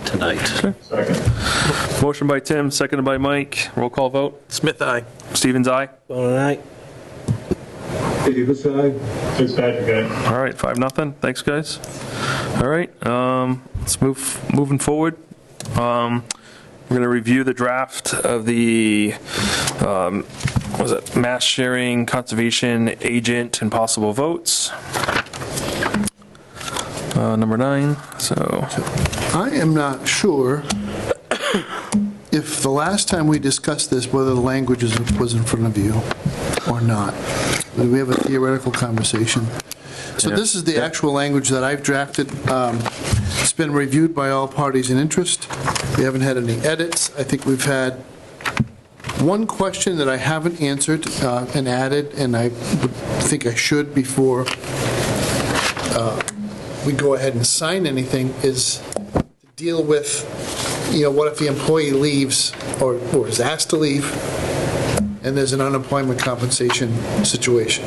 tonight. Second. Motion by Tim, seconded by Mike. Roll call vote. Smith, aye. Stevens, aye. Bone and I. Davis, aye. Fitzpatrick, aye. All right, 5-0. Thanks, guys. All right, let's moving forward. We're going to review the draft of the mass sharing conservation agent and possible votes. Number 9. So I am not sure if the last time we discussed this, whether the language was in front of you or not. We have a theoretical conversation. So Yeah. this is the actual language that I've drafted. It's been reviewed by all parties in interest. We haven't had any edits. I think we've had one question that I haven't answered and added, and I would think I should before we go ahead and sign anything, is to deal with, what if the employee leaves or is asked to leave, and there's an unemployment compensation situation,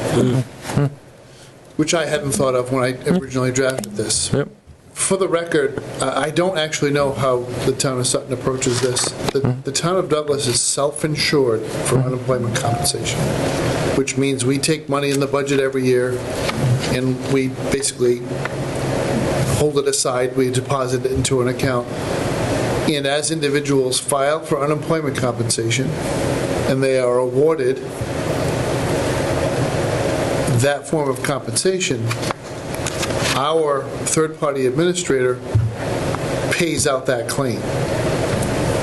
which I hadn't thought of when I originally drafted this. Yep. For the record, I don't actually know how the town of Sutton approaches this. The town of Douglas is self-insured for unemployment compensation, which means we take money in the budget every year, and we basically hold it aside, we deposit it into an account. And as individuals file for unemployment compensation, and they are awarded that form of compensation, our third-party administrator pays out that claim.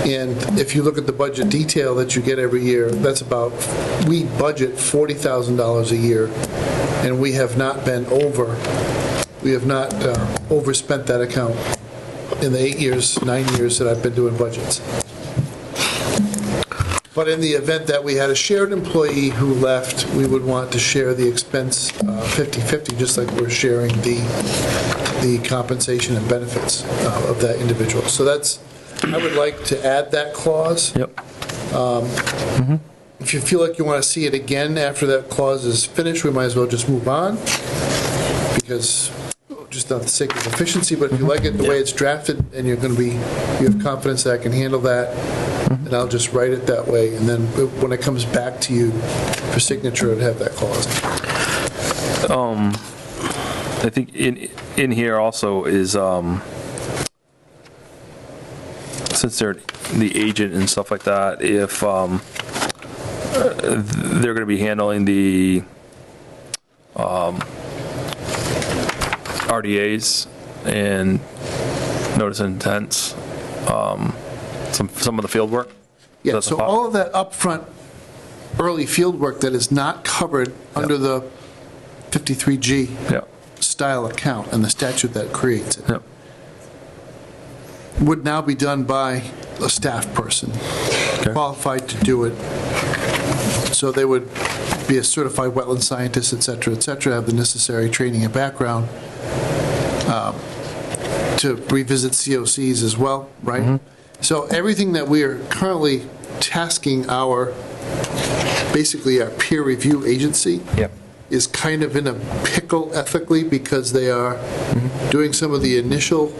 And if you look at the budget detail that you get every year, that's about, we budget $40,000 a year, and we have not overspent that account in the 9 years that I've been doing budgets. But in the event that we had a shared employee who left, we would want to share the expense 50-50, just like we're sharing the compensation and benefits of that individual. So I would like to add that clause. Yep. If you feel like you want to see it again after that clause is finished, we might as well just move on, because just not the sake of efficiency, but if you like it the way it's drafted and you have confidence that I can handle that, then I'll just write it that way, and then when it comes back to you for signature, I'd have that clause. I think in here also is, since they're the agent and stuff like that, if they're going to be handling the RDAs and notice of intents, some of the field work? Yeah, That's so a thought. all of that upfront early field work that is not covered under the 53G Yeah, style account and the statute that creates it yeah, would now be done by a staff person qualified to do it. So they would be a certified wetland scientist, et cetera, have the necessary training and background to revisit COCs as well, right? So everything that we are currently tasking basically our peer review agency yeah, is kind of in a pickle ethically because they are doing some of the initial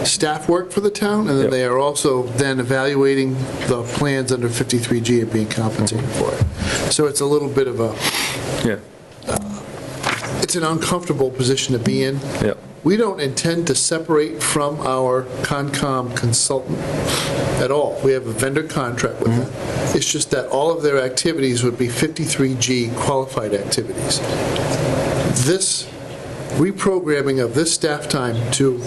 staff work for the town, and then Yep. they are also then evaluating the plans under 53G and being compensated for it. So it's a little bit of yeah, it's an uncomfortable position to be in. yeah, We don't intend to separate from our Concom consultant at all. We have a vendor contract with them. It's just that all of their activities would be 53G qualified activities. This reprogramming of this staff time to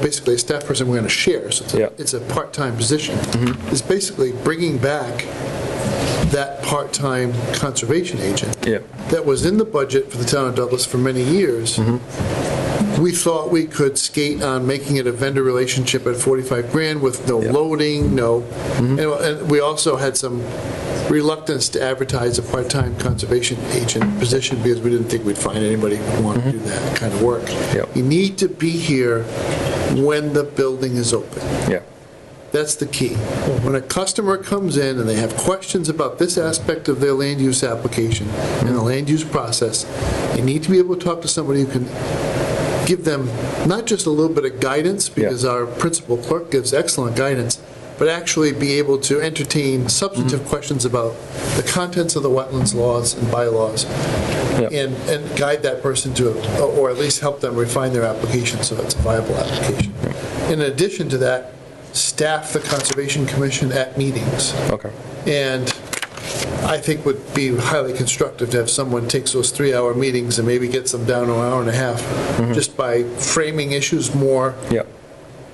basically a staff person we're going to share, so Yeah. it's a part-time position, is basically bringing back that part-time conservation agent yeah, that was in the budget for the town of Douglas for many years. We thought we could skate on making it a vendor relationship at 45 grand with no loading, and we also had some reluctance to advertise a part-time conservation agent position because we didn't think we'd find anybody who would want to do that kind of work. Yep. You need to be here when the building is open. yeah, That's the key. When a customer comes in and they have questions about this aspect of their land use application and the land use process, you need to be able to talk to somebody who can give them not just a little bit of guidance, because our principal clerk gives excellent guidance, but actually be able to entertain substantive questions about the contents of the wetlands laws and bylaws, and guide that person to, or at least help them refine their application so it's a viable application. In addition to that, staff the Conservation Commission at meetings. okay, And I think would be highly constructive to have someone takes those 3-hour meetings and maybe gets them down to an hour and a half, just by framing issues more yeah,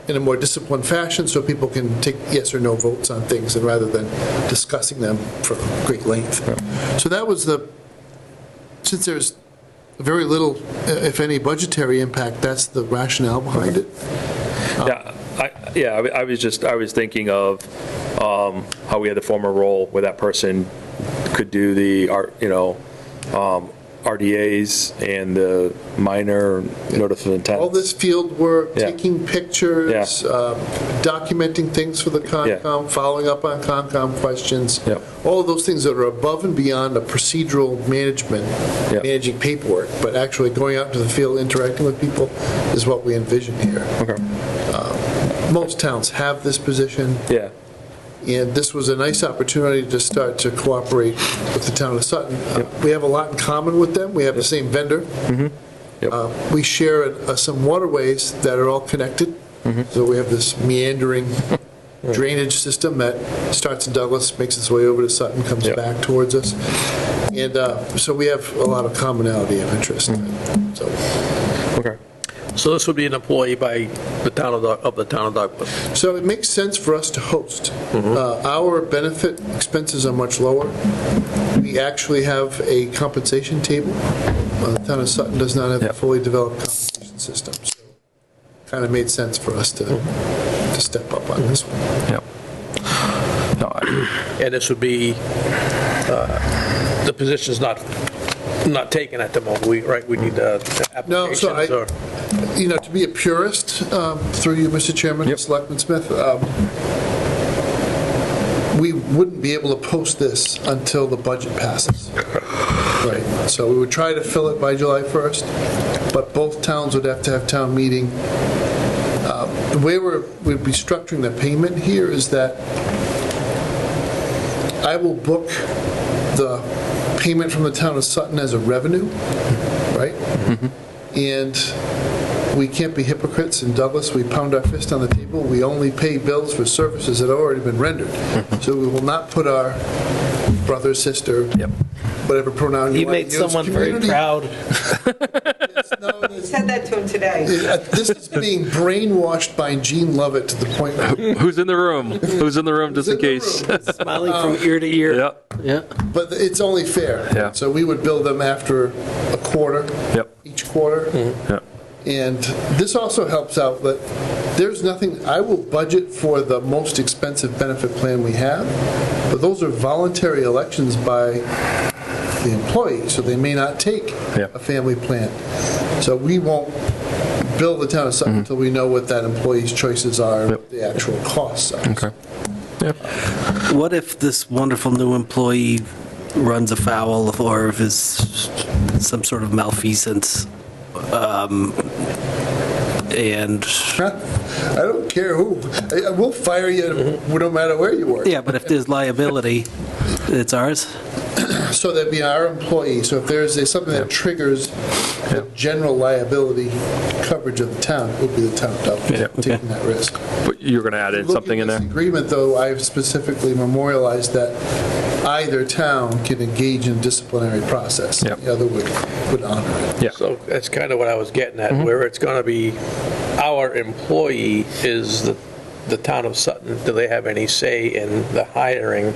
in a more disciplined fashion so people can take yes or no votes on things and rather than discussing them for great length. So that was since there's very little, if any, budgetary impact, that's the rationale behind it. I was thinking of how we had the former role where that person could do the RDAs and the minor notice of intent. All this field work, Yeah. taking pictures, documenting things for the Concom, following up on Concom questions, Yeah. all of those things that are above and beyond the procedural management, Yeah. managing paperwork, but actually going out into the field, interacting with people is what we envision here. Okay, Most towns have this position, yeah, and this was a nice opportunity to start to cooperate with the town of Sutton. We have a lot in common with them. We have the same vendor. Yep. We share some waterways that are all connected. So we have this meandering drainage system that starts in Douglas, makes its way over to Sutton, comes Yep. back towards us. And so we have a lot of commonality of interest. So okay, So this would be an employee by the town of Douglas. So it makes sense for us to host. Our benefit expenses are much lower. We actually have a compensation table. The town of Sutton does not have a fully developed compensation system. So it kind of made sense for us to step up on this one. yep. No, And this would be, the position's not taken at the moment, right? We need No, so applications or... to be a purist, through you, Mr. Chairman, Yep. Selectman Smith, we wouldn't be able to post this until the budget passes. Right, so we would try to fill it by July 1st, but both towns would have to have town meeting. The way we'd be structuring the payment here is that I will book the payment from the town of Sutton as a revenue, right? And we can't be hypocrites. In Douglas, we pound our fist on the table. We only pay bills for services that have already been rendered. So we will not put our brother, sister, Yep. whatever pronoun you You want made to use, someone very community proud. No, I said that to him today. this is being brainwashed by Gene Lovett to the point where Who's in the room? Who's in the room, just in case? Smiling from ear to ear. Yeah, Yeah. but it's only fair. Yeah. So we would bill them after a quarter, yep, each quarter. yeah. And this also helps out that there's nothing, I will budget for the most expensive benefit plan we have, but those are voluntary elections by the employee, so they may not take Yeah. a family plan. So we won't bill the town of Sutton until we know what that employee's choices are, and what the actual costs are. Okay. Yep. What if this wonderful new employee runs afoul or if is some sort of malfeasance? And I don't care who, we'll fire you no matter where you work. yeah, but if there's liability, it's ours. So that'd be our employee. So if there's something that triggers the general liability coverage of the town, it would be the town of Dublin taking that risk. But you're going to add in something in there? Looking at this agreement, though, I've specifically memorialized that either town can engage in a disciplinary process. Yep. The other would honor it. Yeah. So that's kind of what I was getting at, where it's going to be, our employee is the town of Sutton. Do they have any say in the hiring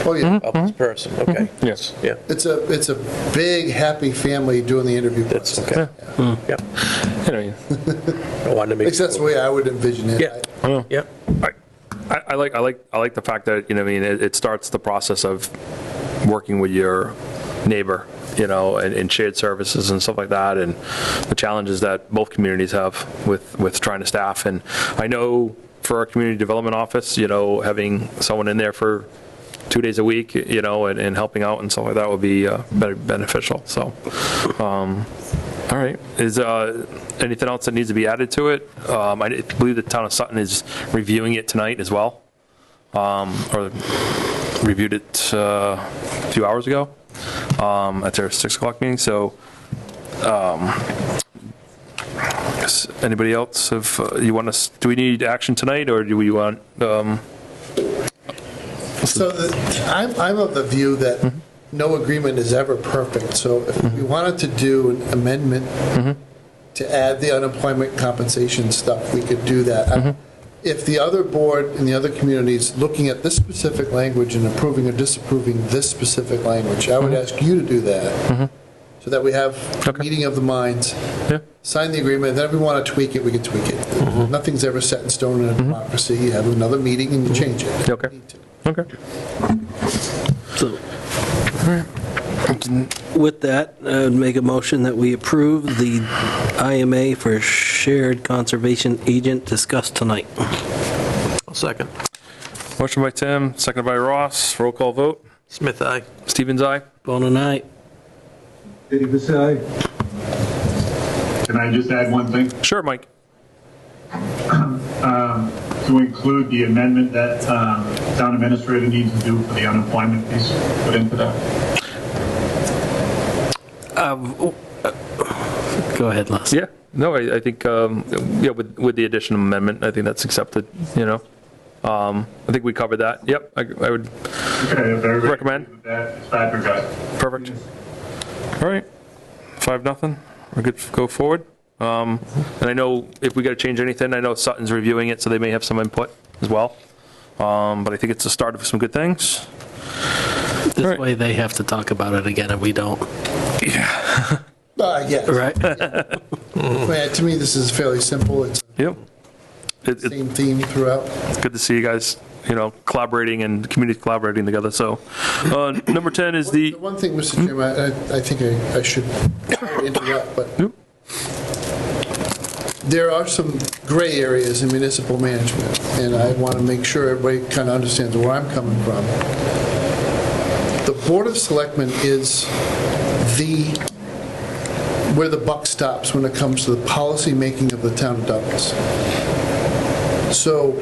Oh, yeah. of this person? Okay. Yes. Yeah, It's a big, happy family doing the interview that's, process. okay. Yeah, Anyway, I wanted to make. At least that's the way I would envision it. Yeah, yeah. I like the fact that, you know, I mean, it starts the process of working with your neighbor, you know, and shared services and stuff like that, and the challenges that both communities have with trying to staff. And I know for our community development office, you know, having someone in there for 2 days a week, you know, and helping out and stuff like that would be very beneficial. So, all right. Is anything else that needs to be added to it? I believe the town of Sutton is reviewing it tonight as well, or reviewed it a few hours ago at their 6 o'clock meeting. So, anybody else? If you want us, do we need action tonight, or do we want? So I'm of the view that no agreement is ever perfect. So if we wanted to do an amendment to add the unemployment compensation stuff, we could do that. If the other board in the other communities looking at this specific language and approving or disapproving this specific language, I would ask you to do that so that we have a meeting of the minds. Yeah. Sign the agreement, then if we want to tweak it, we can tweak it. Nothing's ever set in stone in a democracy. You have another meeting and you change it. Okay. You need to. Okay. So, with that, I would make a motion that we approve the IMA for shared conservation agent discussed tonight. I'll second. Motion by Tim, seconded by Ross. Roll call vote. Smith, aye. Stevens, aye. Bone and I. Davis, aye. Can I just add one thing? Sure, Mike. To include the amendment that town administrator needs to do for the unemployment piece, put into that. Go ahead, Les. Yeah. No, I think, yeah, with the additional amendment, I think that's accepted, you know. I think we covered that. Yep, I would Okay, if everybody recommend. agrees with that, it's fine, guys. Perfect. All right. 5-0. We're good to go forward. And I know if we got to change anything, I know Sutton's reviewing it, so they may have some input as well. But I think it's the start of some good things. This Right. way they have to talk about it again and we don't. Yes. Right? Yeah, to me, this is fairly simple. It's Yep. the same theme throughout. It's good to see you guys, you know, collaborating and the community collaborating together. So, number 10 is The the, one thing, Mr. Chairman, I think I should interrupt, but Yep. there are some gray areas in municipal management, and I want to make sure everybody kind of understands where I'm coming from. The Board of Selectmen is where the buck stops when it comes to the policy making of the town of Douglas. So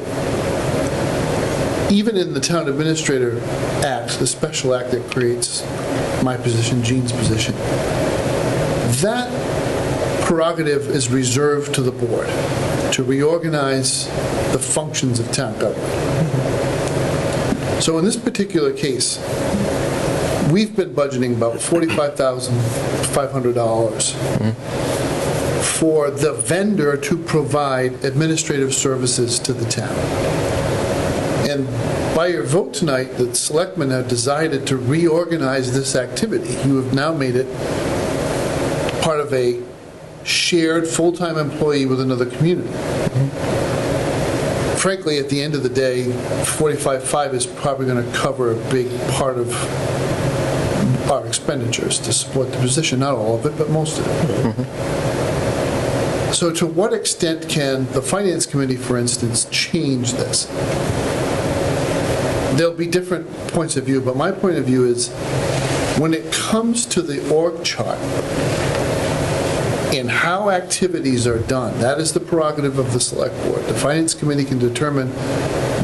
even in the Town Administrator Act, the special act that creates my position, Gene's position, that prerogative is reserved to the board to reorganize the functions of town government. So in this particular case, we've been budgeting about $45,500 for the vendor to provide administrative services to the town. And by your vote tonight, the selectmen have decided to reorganize this activity. You have now made it part of a shared full-time employee with another community. Frankly, at the end of the day, 45.5 is probably going to cover a big part of our expenditures to support the position, not all of it, but most of it. So to what extent can the Finance Committee, for instance, change this? There'll be different points of view, but my point of view is when it comes to the org chart and how activities are done, that is the prerogative of the Select Board. The Finance Committee can determine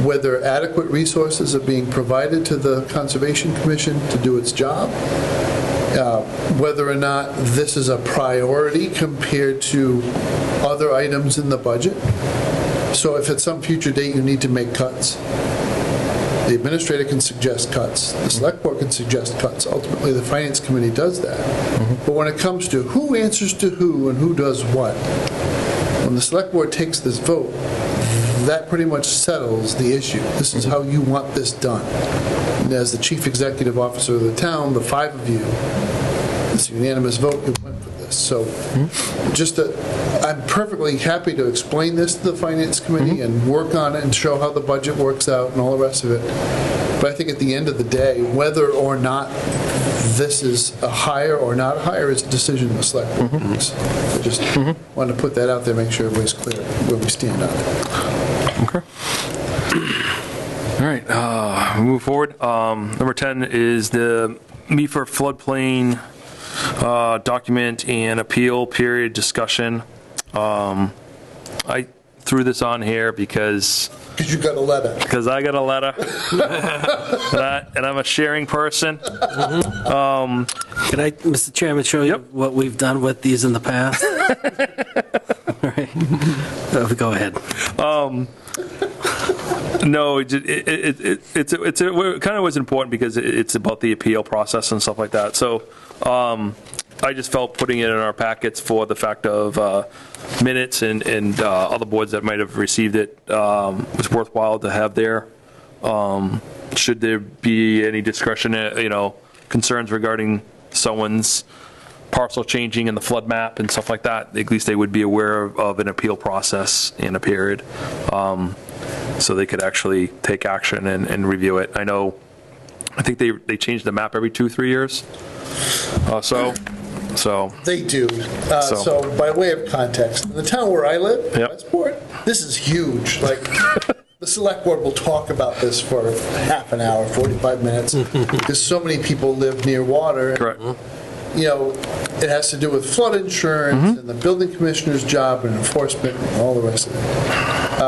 whether adequate resources are being provided to the Conservation Commission to do its job, whether or not this is a priority compared to other items in the budget. So if at some future date you need to make cuts, the administrator can suggest cuts, the Select Board can suggest cuts. Ultimately, the Finance Committee does that. But when it comes to who answers to who and who does what, when the Select Board takes this vote, that pretty much settles the issue. This is how you want this done. And as the Chief Executive Officer of the town, the five of you, it's a unanimous vote, you went for this. So I'm perfectly happy to explain this to the Finance Committee and work on it and show how the budget works out and all the rest of it. But I think at the end of the day, whether or not this is a hire or not a hire is a decision the Select Board makes. I just wanted to put that out there, make sure everybody's clear where we stand on it. Okay. All right, move forward. Number 10 is the MEFR floodplain document and appeal period discussion. I threw this on here because you got a letter. Because I got a letter, and I'm a sharing person. Can I, Mr. Chairman, show you what we've done with these in the past? All right. Go ahead. No, it kind of was important because it's about the appeal process and stuff like that. So I just felt putting it in our packets for the fact of minutes and other boards that might have received it was worthwhile to have there. Should there be any discretion, concerns regarding someone's parcel changing in the flood map and stuff like that, at least they would be aware of an appeal process in a period. So they could actually take action and review it. I think they change the map every 2-3 years. So they do. So by way of context, the town where I live, Westport, this is huge. Like the Select Board will talk about this for half an hour, 45 minutes, because so many people live near water. Correct. It has to do with flood insurance and the building commissioner's job and enforcement and all the rest of it.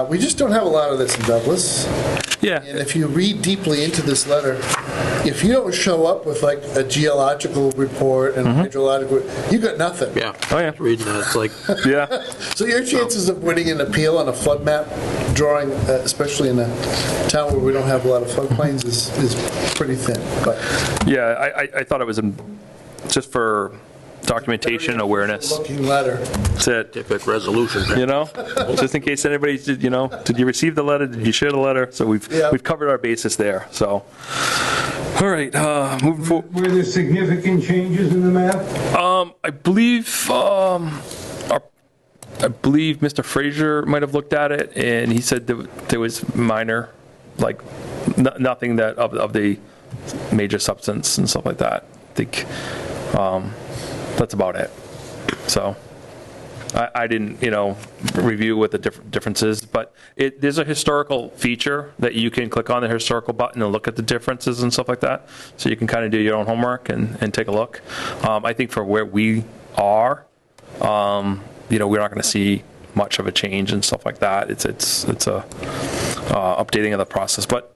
We just don't have a lot of this in Douglas. Yeah. And if you read deeply into this letter, if you don't show up with like a geological report and a hydrological, you got nothing. Yeah. Oh, yeah. Reading that, it's like, Yeah. So your chances of winning an appeal on a flood map drawing, especially in a town where we don't have a lot of floodplains, is pretty thin. But Yeah, I thought it was just for documentation and awareness. looking letter. That's it. typical resolution. Just in case anybody did you receive the letter? Did you share the letter? So we've covered our bases there. So, all right, moving forward. Were there significant changes in the map? I believe Mr. Frazier might have looked at it, and he said there was minor, like nothing that of the major substance and stuff like that. I think that's about it. So I didn't, review what the differences, but there's a historical feature that you can click on the historical button and look at the differences and stuff like that. So you can kind of do your own homework and take a look. I think for where we are, we're not going to see much of a change and stuff like that. It's a updating of the process, but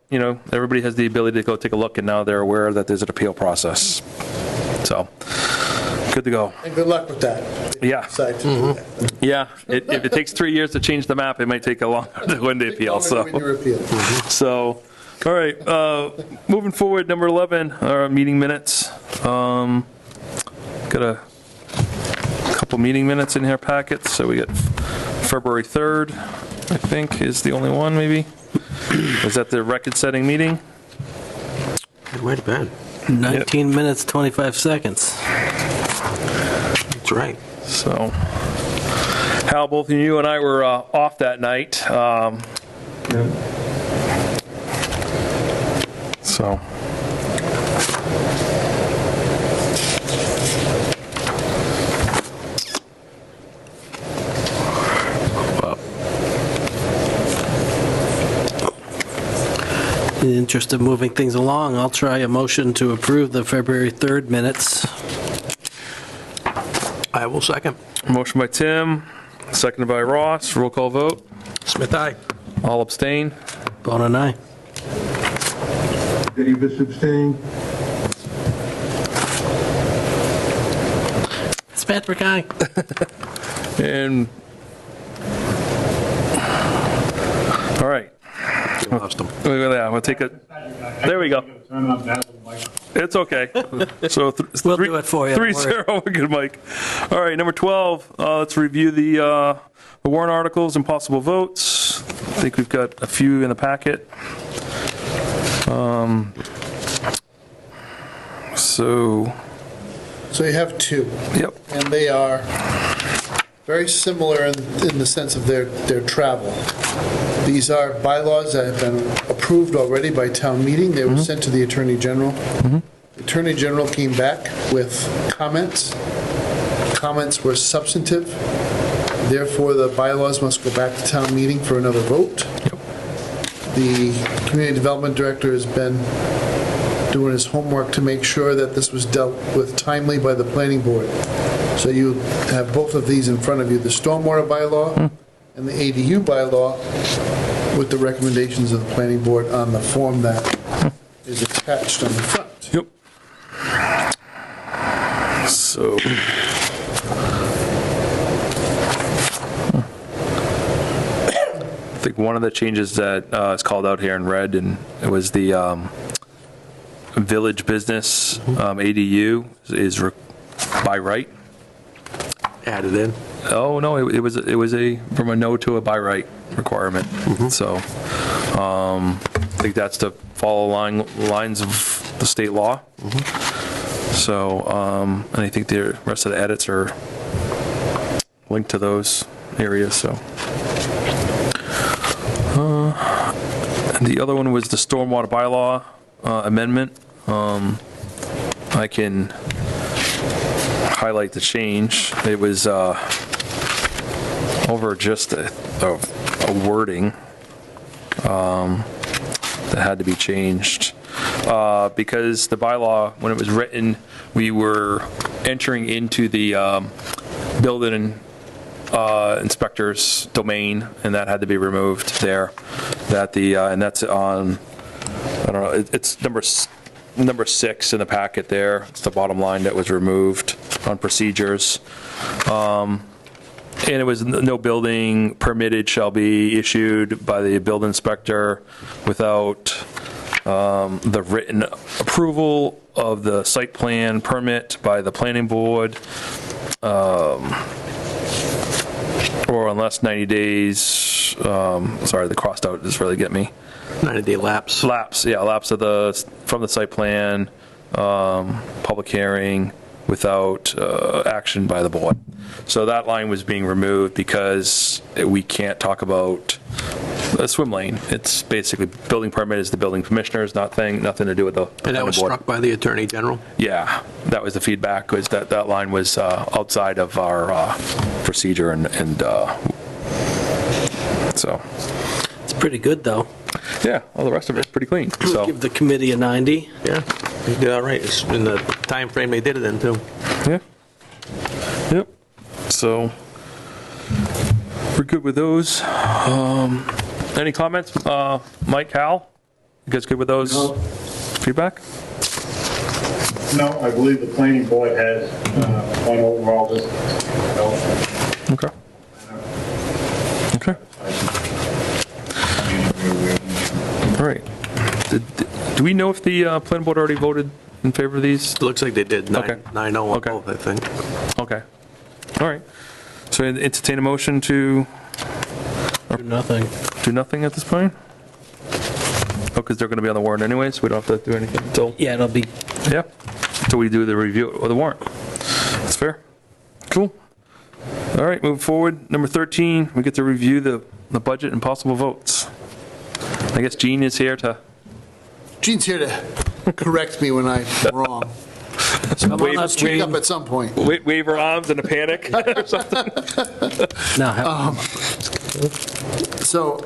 everybody has the ability to go take a look, and now they're aware that there's an appeal process. So, good to go. And good luck with that. Yeah. Decide to do that. Yeah. If it takes 3 years to change the map, it might take a longer to win the appeal. So, all right. Moving forward, number 11, our meeting minutes. Got a couple meeting minutes in our packets. So we got February 3rd, I think, is the only one, maybe. Was that the record-setting meeting? It might have been. 19 minutes, 25 seconds. That's right. So, Hal, both you and I were off that night. So. In the interest of moving things along, I'll try a motion to approve the February 3rd minutes. I will second. Motion by Tim, seconded by Ross. Roll call vote. Smith, aye. All abstain. Bone and I. Davis abstained. Fitzpatrick, aye. And, all right. You lost him. Look at that. We'll take it. There we go. Turn on that little mic. It's okay. So We'll do it for you, don't 3-0. Good, Mike. All right, number 12. Let's review the warrant articles and possible votes. I think we've got a few in the packet. So So you have two, yep. and they are very similar in the sense of their travel. These are bylaws that have been approved already by town meeting. They were sent to the Attorney General. The Attorney General came back with comments. Comments were substantive. Therefore, the bylaws must go back to town meeting for another vote. The Community Development Director has been doing his homework to make sure that this was dealt with timely by the planning board. So you have both of these in front of you, the stormwater bylaw and the ADU bylaw, with the recommendations of the planning board on the form that is attached on the front. Yep. So. I think one of the changes that is called out here in red, and it was the village business ADU is by right. Added in. Oh no, it was a from a no to a by right requirement. So I think that's to follow lines of the state law. So and I think the rest of the edits are linked to those areas. So and the other one was the stormwater bylaw amendment. I can highlight the change. It was over just a wording that had to be changed because the bylaw, when it was written, we were entering into the building inspector's domain, and that had to be removed there. And that's on, I don't know, it's number 6 in the packet there. It's the bottom line that was removed on procedures. And it was no building permitted shall be issued by the building inspector without the written approval of the site plan permit by the planning board, or unless 90 days, sorry, the crossed out just really get me. 90-day lapse. Lapse from the site plan, public hearing, without action by the board. So that line was being removed because we can't talk about a swim lane. It's basically, building permit is the building commissioner's, nothing to do with the And that was board. struck by the Attorney General? Yeah, that was the feedback, was that line was outside of our procedure and so. It's pretty good, though. Yeah, all the rest of it's pretty clean, so. Give the committee a 90. Yeah, you did all right. It's in the time frame they did it in, too. Yeah. Yep. So we're good with those. Any comments? Mike, Hal? You guys good with those No. feedback? No, I believe the planning board has went over all this. Okay. Okay. All right. Do we know if the planning board already voted in favor of these? It looks like they did. Okay. 9-0 on Okay. both, I think. Okay. All right. So entertain a motion to Nothing. do nothing at this point? Oh, because they're going to be on the warrant anyways, we don't have to do anything until, Yeah, it'll be, yeah, until we do the review of the warrant. That's fair. Cool. All right, moving forward. Number 13, we get to review the budget and possible votes. I guess Gene is here to Gene's here to correct me when I'm wrong. come on up, Speak up Gene. at some point. wave her arms in a panic or something. No, So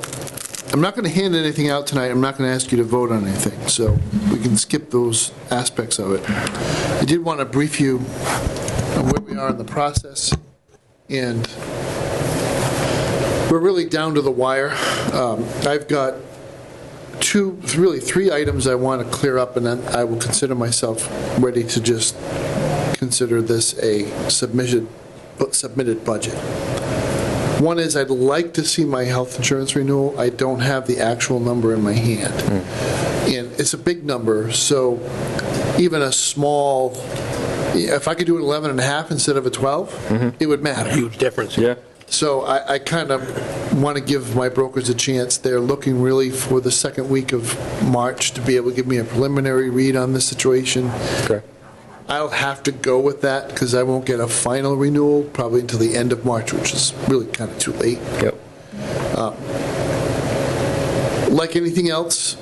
I'm not going to hand anything out tonight. I'm not going to ask you to vote on anything, so we can skip those aspects of it. I did want to brief you on where we are in the process, and we're really down to the wire. I've got really three items I want to clear up, and then I will consider myself ready to just consider this a submitted budget. One is I'd like to see my health insurance renewal. I don't have the actual number in my hand. And it's a big number, so even a small, if I could do it 11 and a half instead of a 12, it would matter. Huge difference. Yeah. So I kind of want to give my brokers a chance. They're looking really for the second week of March to be able to give me a preliminary read on the situation. Okay. I'll have to go with that because I won't get a final renewal probably until the end of March, which is really kind of too late. Yep. Like anything else,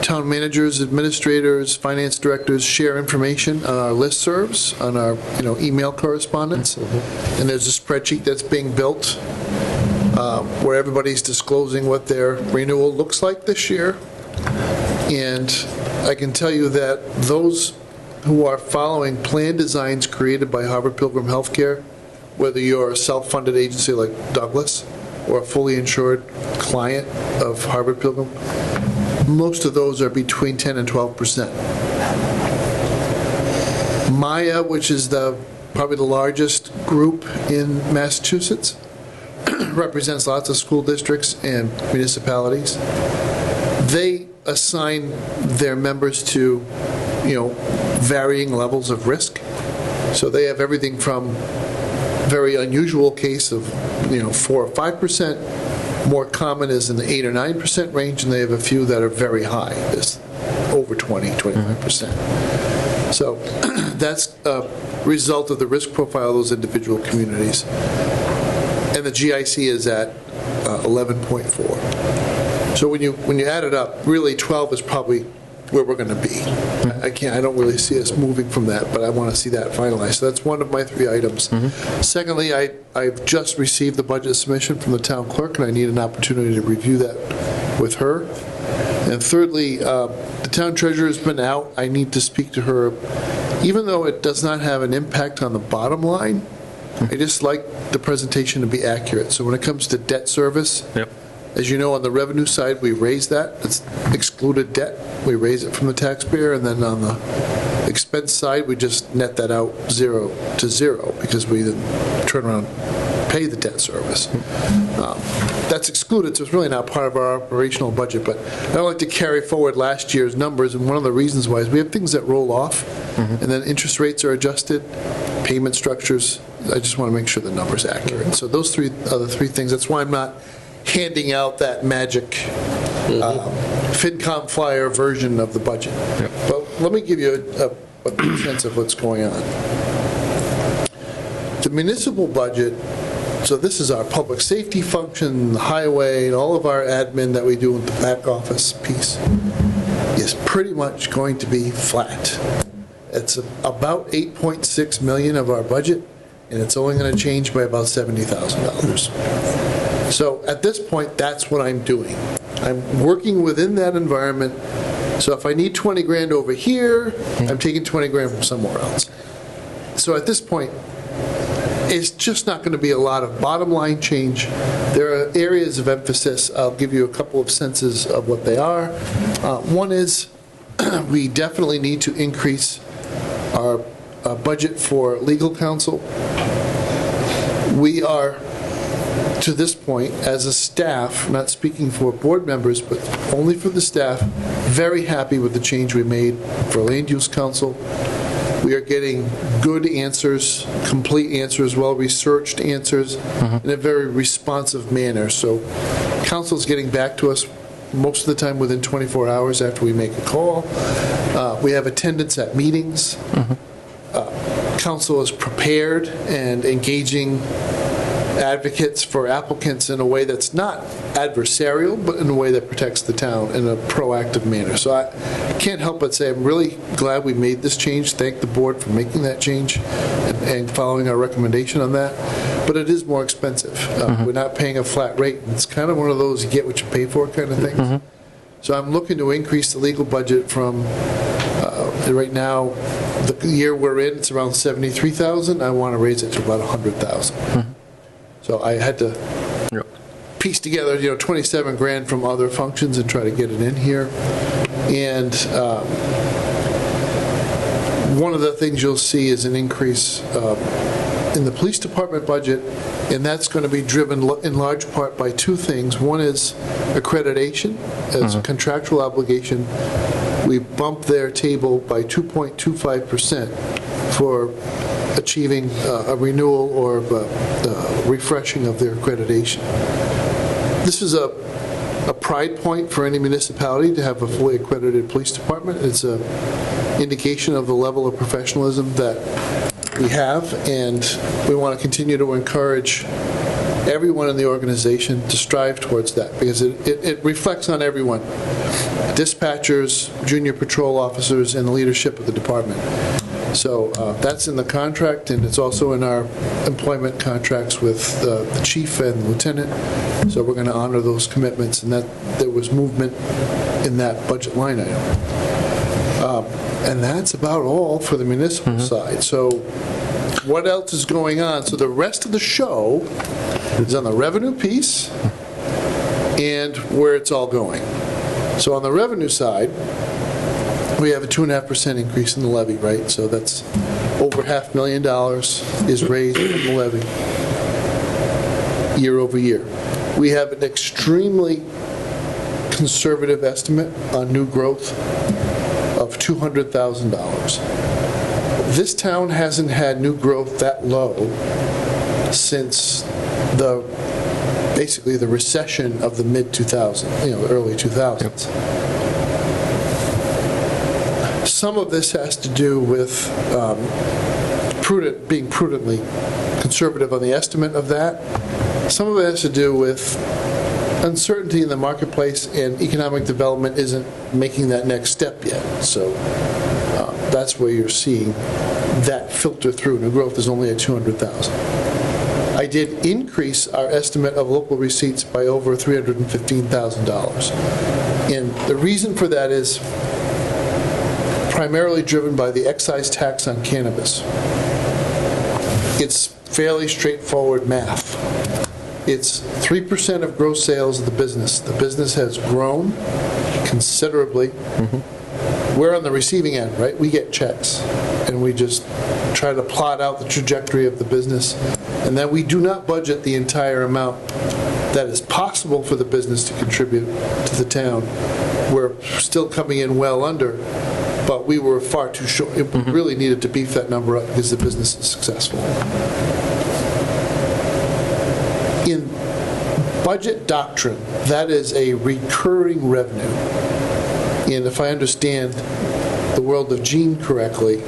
town managers, administrators, finance directors share information on our listservs, on our email correspondence. And there's a spreadsheet that's being built where everybody's disclosing what their renewal looks like this year. And I can tell you that those who are following plan designs created by Harvard Pilgrim Healthcare, whether you're a self-funded agency like Douglas or a fully insured client of Harvard Pilgrim, most of those are between 10 and 12%. Maya, which is probably the largest group in Massachusetts, represents lots of school districts and municipalities. They assign their members to, varying levels of risk. So they have everything from very unusual case of, 4 or 5%. More common is in the 8 or 9% range, and they have a few that are very high, this over 20, 25%. So that's a result of the risk profile of those individual communities. And the GIC is at 11.4. So when you add it up, really 12 is probably where we're going to be. I don't really see us moving from that, but I want to see that finalized. So that's one of my three items. Secondly, I've just received the budget submission from the town clerk, and I need an opportunity to review that with her. And thirdly, the town treasurer has been out. I need to speak to her. Even though it does not have an impact on the bottom line, I just like the presentation to be accurate. So when it comes to debt service, as you know, on the revenue side, we raise that. It's excluded debt. We raise it from the taxpayer. And then on the expense side, we just net that out 0 to 0 because we then turn around and pay the debt service. That's excluded, so it's really not part of our operational budget. But I don't like to carry forward last year's numbers. And one of the reasons why is we have things that roll off, and then interest rates are adjusted, payment structures. I just want to make sure the number's accurate. So those are the three things. That's why I'm not handing out that magic FinCom flyer version of the budget. But let me give you a sense of what's going on. The municipal budget, so this is our public safety function, the highway, and all of our admin that we do with the back office piece, is pretty much going to be flat. It's about 8.6 million of our budget, and it's only going to change by about $70,000. So at this point, that's what I'm doing. I'm working within that environment. So if I need 20 grand over here, I'm taking 20 grand from somewhere else. So at this point, it's just not going to be a lot of bottom line change. There are areas of emphasis. I'll give you a couple of senses of what they are. One is we definitely need to increase our budget for legal counsel. We are, to this point, as a staff, not speaking for board members, but only for the staff, very happy with the change we made for land use council We are getting good answers, complete answers, well-researched answers, in a very responsive manner. So council's getting back to us most of the time within 24 hours after we make a call. We have attendance at meetings. Council is prepared and engaging advocates for applicants in a way that's not adversarial, but in a way that protects the town in a proactive manner. So I can't help but say I'm really glad we made this change. Thank the board for making that change and following our recommendation on that. But it is more expensive. We're not paying a flat rate. It's kind of one of those you get what you pay for kind of things. So I'm looking to increase the legal budget from, right now, the year we're in, it's around $73,000. I want to raise it to about $100,000. So I had to piece together, 27 grand from other functions and try to get it in here. And one of the things you'll see is an increase in the police department budget, and that's going to be driven in large part by two things. One is accreditation as a contractual obligation. We bumped their table by 2.25% for achieving a renewal or refreshing of their accreditation. This is a pride point for any municipality to have a fully accredited police department. It's an indication of the level of professionalism that we have, and we want to continue to encourage everyone in the organization to strive towards that, because it reflects on everyone: dispatchers, junior patrol officers, and the leadership of the department. So that's in the contract, and it's also in our employment contracts with the chief and lieutenant. So we're going to honor those commitments, and that there was movement in that budget line item. And that's about all for the municipal side. So what else is going on? So the rest of the show is on the revenue piece and where it's all going. So on the revenue side, we have a 2.5% increase in the levy, right? So that's over $500,000 is raised from the levy year over year. We have an extremely conservative estimate on new growth of $200,000. This town hasn't had new growth that low since basically the recession of the mid-2000s, early 2000s. Some of this has to do with being prudently conservative on the estimate of that. Some of it has to do with uncertainty in the marketplace, and economic development isn't making that next step yet. So that's where you're seeing that filter through. New growth is only at $200,000. I did increase our estimate of local receipts by over $315,000. And the reason for that is primarily driven by the excise tax on cannabis. It's fairly straightforward math. It's 3% of gross sales of the business. The business has grown considerably. We're on the receiving end, right? We get checks, and we just try to plot out the trajectory of the business, and then we do not budget the entire amount that is possible for the business to contribute to the town. We're still coming in well under, but we were far too short. We really needed to beef that number up because the business is successful. In budget doctrine, that is a recurring revenue. And if I understand the world of Gene correctly,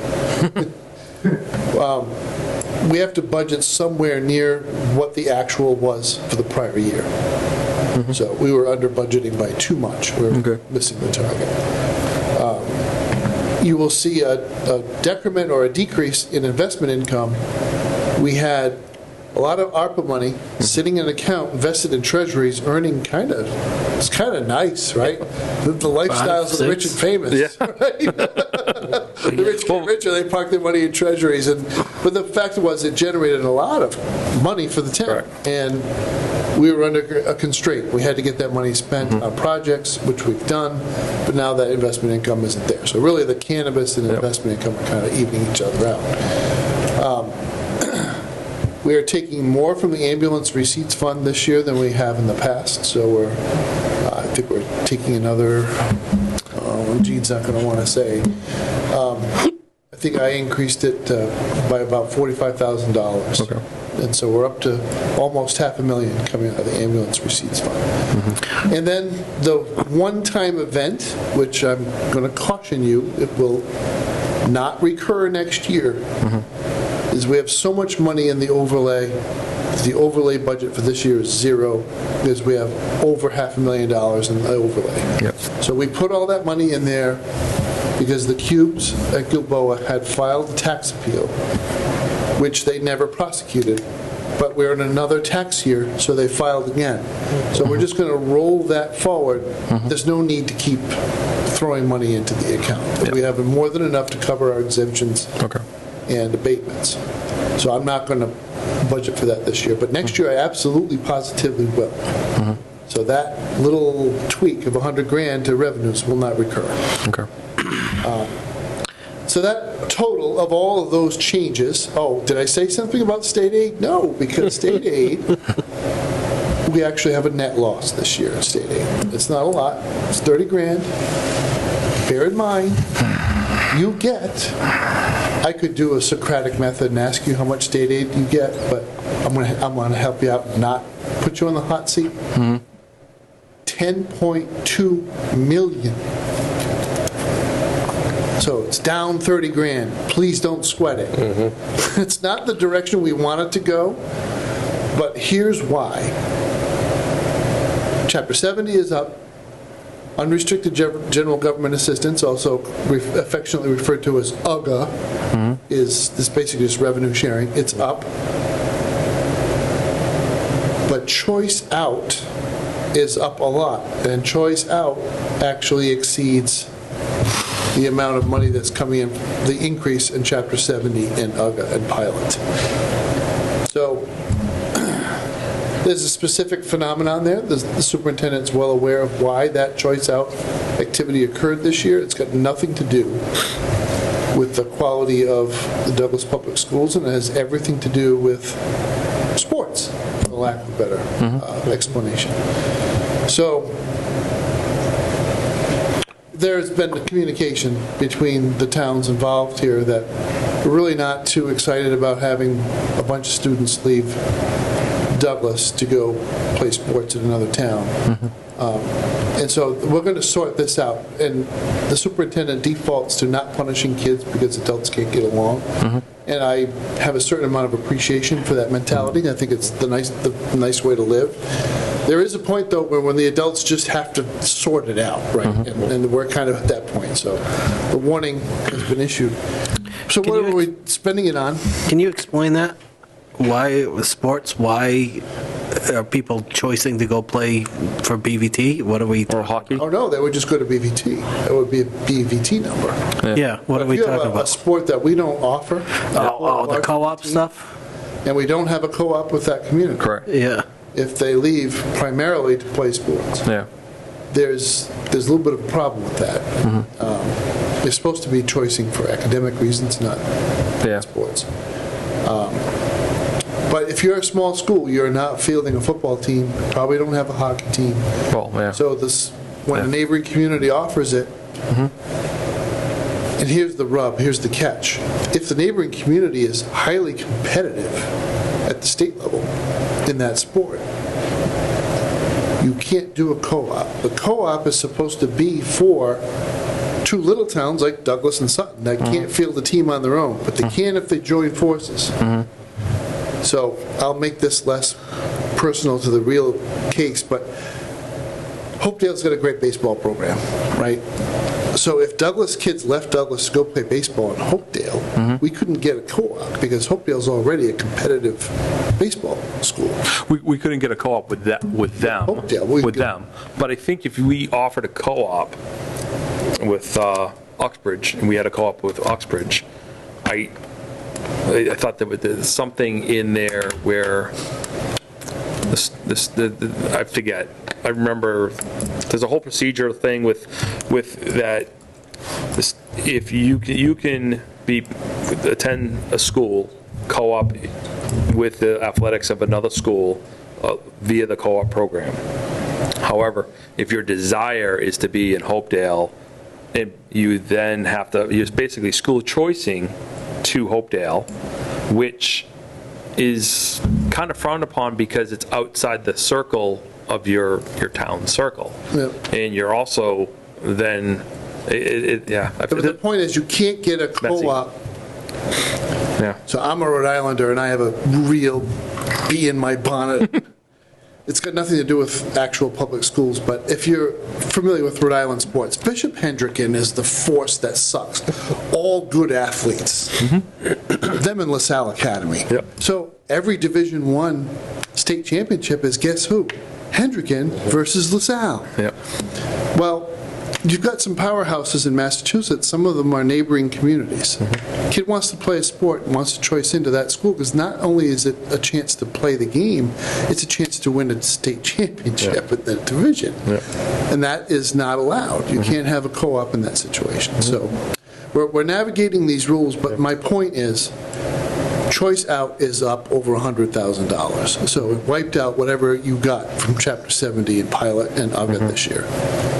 we have to budget somewhere near what the actual was for the prior year. So we were under budgeting by too much. We're missing the target. You will see a decrement or a decrease in investment income. We had a lot of ARPA money sitting in an account invested in treasuries, earning it's kind of nice, right? The lifestyles of the rich and famous, right? The rich get richer, they park their money in treasuries. But the fact was it generated a lot of money for the town. And we were under a constraint. We had to get that money spent on projects, which we've done, but now that investment income isn't there. So really the cannabis and investment income are kind of evening each other out. We are taking more from the ambulance receipts fund this year than we have in the past. So I think we're taking another, Gene's not going to want to say, I think I increased it by about $45,000. Okay. And so we're up to almost $500,000 coming out of the ambulance receipts fund. And then the one-time event, which I'm going to caution you, it will not recur next year, is we have so much money in the overlay. The overlay budget for this year is zero, because we have over $500,000 in the overlay. Yep. So we put all that money in there because the Cubes at Gilboa had filed a tax appeal, which they never prosecuted, but we're in another tax year, so they filed again. So we're just going to roll that forward. There's no need to keep throwing money into the account. We have more than enough to cover our exemptions Okay. and abatements. So I'm not going to budget for that this year, but next year I absolutely positively will. So that little tweak of $100,000 to revenues will not recur. Okay. So that total of all of those changes, oh, did I say something about state aid? No, because state aid, we actually have a net loss this year in state aid. It's not a lot, it's $30,000. Bear in mind, you get, I could do a Socratic method and ask you how much state aid you get, but I'm gonna help you out, not put you on the hot seat. 10.2 million. So it's down $30,000. Please don't sweat it. It's not the direction we want it to go, but here's why. Chapter 70 is up. Unrestricted general government assistance, also affectionately referred to as UGA, is this basically just revenue sharing. It's up. But choice out is up a lot, and choice out actually exceeds the amount of money that's coming in, the increase in Chapter 70 and UGA and pilot. So there's a specific phenomenon there. The superintendent's well aware of why that choice out activity occurred this year. It's got nothing to do with the quality of the Douglas Public Schools, and it has everything to do with sports, for lack of a better explanation. So there's been a communication between the towns involved here that we're really not too excited about having a bunch of students leave Douglas to go play sports in another town. And so we're going to sort this out. And the superintendent defaults to not punishing kids because adults can't get along. And I have a certain amount of appreciation for that mentality. I think it's the nice way to live. There is a point, though, where when the adults just have to sort it out, right? And we're kind of at that point. So the warning has been issued. So what are we spending it on? Can you explain that? Why with sports? Why are people choosing to go play for BVT? What are we? Or hockey? Oh, no, they would just go to BVT. It would be a BVT number. Yeah, what are we talking If you have a about? sport that we don't offer, The co-op stuff? and we don't have a co-op with that community. Correct. Yeah. If they leave primarily to play sports, Yeah. there's a little bit of a problem with that. They're supposed to be choosing for academic reasons, not Yeah. sports. But if you're a small school, you're not fielding a football team, probably don't have a hockey team. Well, yeah. So when a neighboring community offers it, and here's the rub, here's the catch. If the neighboring community is highly competitive at the state level in that sport, you can't do a co-op. The co-op is supposed to be for two little towns like Douglas and Sutton that can't field a team on their own, but they can if they join forces. So I'll make this less personal to the real case, but Hopedale's got a great baseball program, right? So if Douglas kids left Douglas to go play baseball in Hopedale, we couldn't get a co-op because Hopedale's already a competitive baseball school. We couldn't get a co-op with them. Hopedale, we With could- them. But I think if we offered a co-op with Uxbridge, and we had a co-op with Uxbridge, I thought there was something in there where I forget. I remember there's a whole procedure thing with that. If you can attend a school co-op with the athletics of another school via the co-op program. However, if your desire is to be in Hopedale you then have to, you're basically school choicing to Hopedale, which is kind of frowned upon because it's outside the circle of your town circle. Yep. And you're also then, yeah. But the point is, you can't get a co-op. Yeah. So I'm a Rhode Islander, and I have a real bee in my bonnet. It's got nothing to do with actual public schools, but if you're familiar with Rhode Island sports, Bishop Hendricken is the force that sucks. All good athletes. Them in LaSalle Academy. Yep. So every Division I state championship is, guess who? Hendricken versus LaSalle. Yep. Well, you've got some powerhouses in Massachusetts. Some of them are neighboring communities. Kid wants to play a sport and wants to choice into that school because not only is it a chance to play the game, it's a chance to win a state championship at that division. And that is not allowed. You can't have a co-op in that situation. So we're navigating these rules, but my point is, choice out is up over $100,000. So it wiped out whatever you got from Chapter 70 and pilot and AGA this year.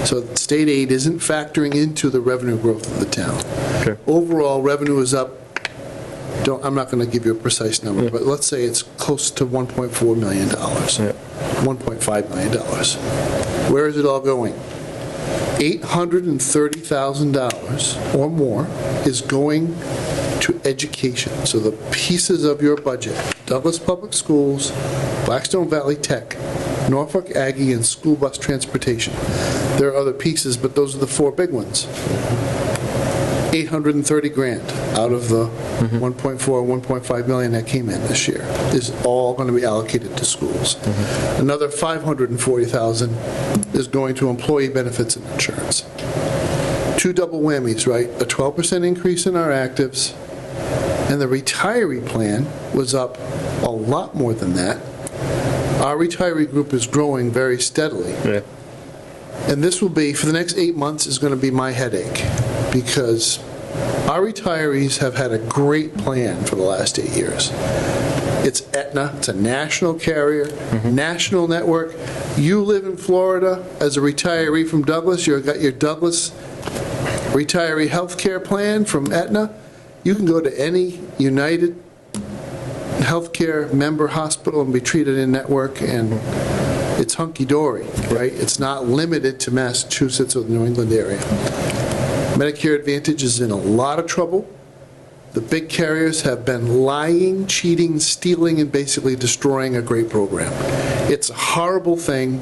So state aid isn't factoring into the revenue growth of the town. Okay. Overall, revenue is up, I'm not going to give you a precise number, but let's say it's close to $1.4 million, $1.5 million. Where is it all going? $830,000 or more is going to education. So the pieces of your budget, Douglas Public Schools, Blackstone Valley Tech, Norfolk Aggie, and school bus transportation. There are other pieces, but those are the four big ones. 830 grand out of the 1.5 million that came in this year is all going to be allocated to schools. Another 540,000 is going to employee benefits and insurance. Two double whammies, right? A 12% increase in our actives, and the retiree plan was up a lot more than that. Our retiree group is growing very steadily. Yeah. And this will be, for the next 8 months, is going to be my headache, because our retirees have had a great plan for the last 8 years. It's Aetna, it's a national carrier, national network. You live in Florida as a retiree from Douglas, you've got your Douglas retiree health care plan from Aetna. You can go to any United Healthcare member hospital and be treated in network, and it's hunky-dory, right? It's not limited to Massachusetts or the New England area. Medicare Advantage is in a lot of trouble. The big carriers have been lying, cheating, stealing, and basically destroying a great program. It's a horrible thing.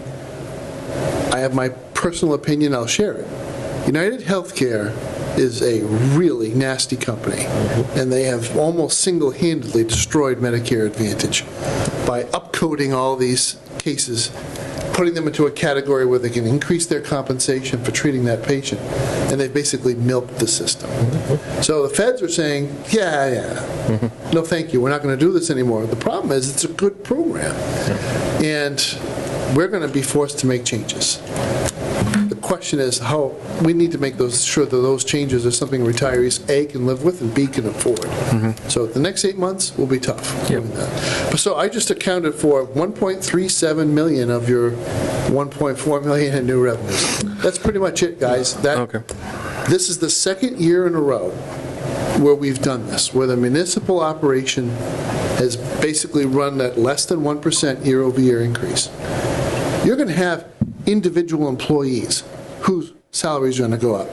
I have my personal opinion, I'll share it. United Healthcare is a really nasty company, and they have almost single-handedly destroyed Medicare Advantage by upcoding all these cases, putting them into a category where they can increase their compensation for treating that patient, and they've basically milked the system. So the feds are saying, no thank you, we're not going to do this anymore. The problem is it's a good program, and we're going to be forced to make changes. The question is how we need to make sure that those changes are something retirees, A, can live with, and B, can afford. So the next 8 months will be tough doing that. But so I just accounted for 1.37 million of your 1.4 million in new revenues. That's pretty much it, guys. This is the second year in a row where we've done this, where the municipal operation has basically run at less than 1% year-over-year increase. You're going to have individual employees whose salaries are going to go up.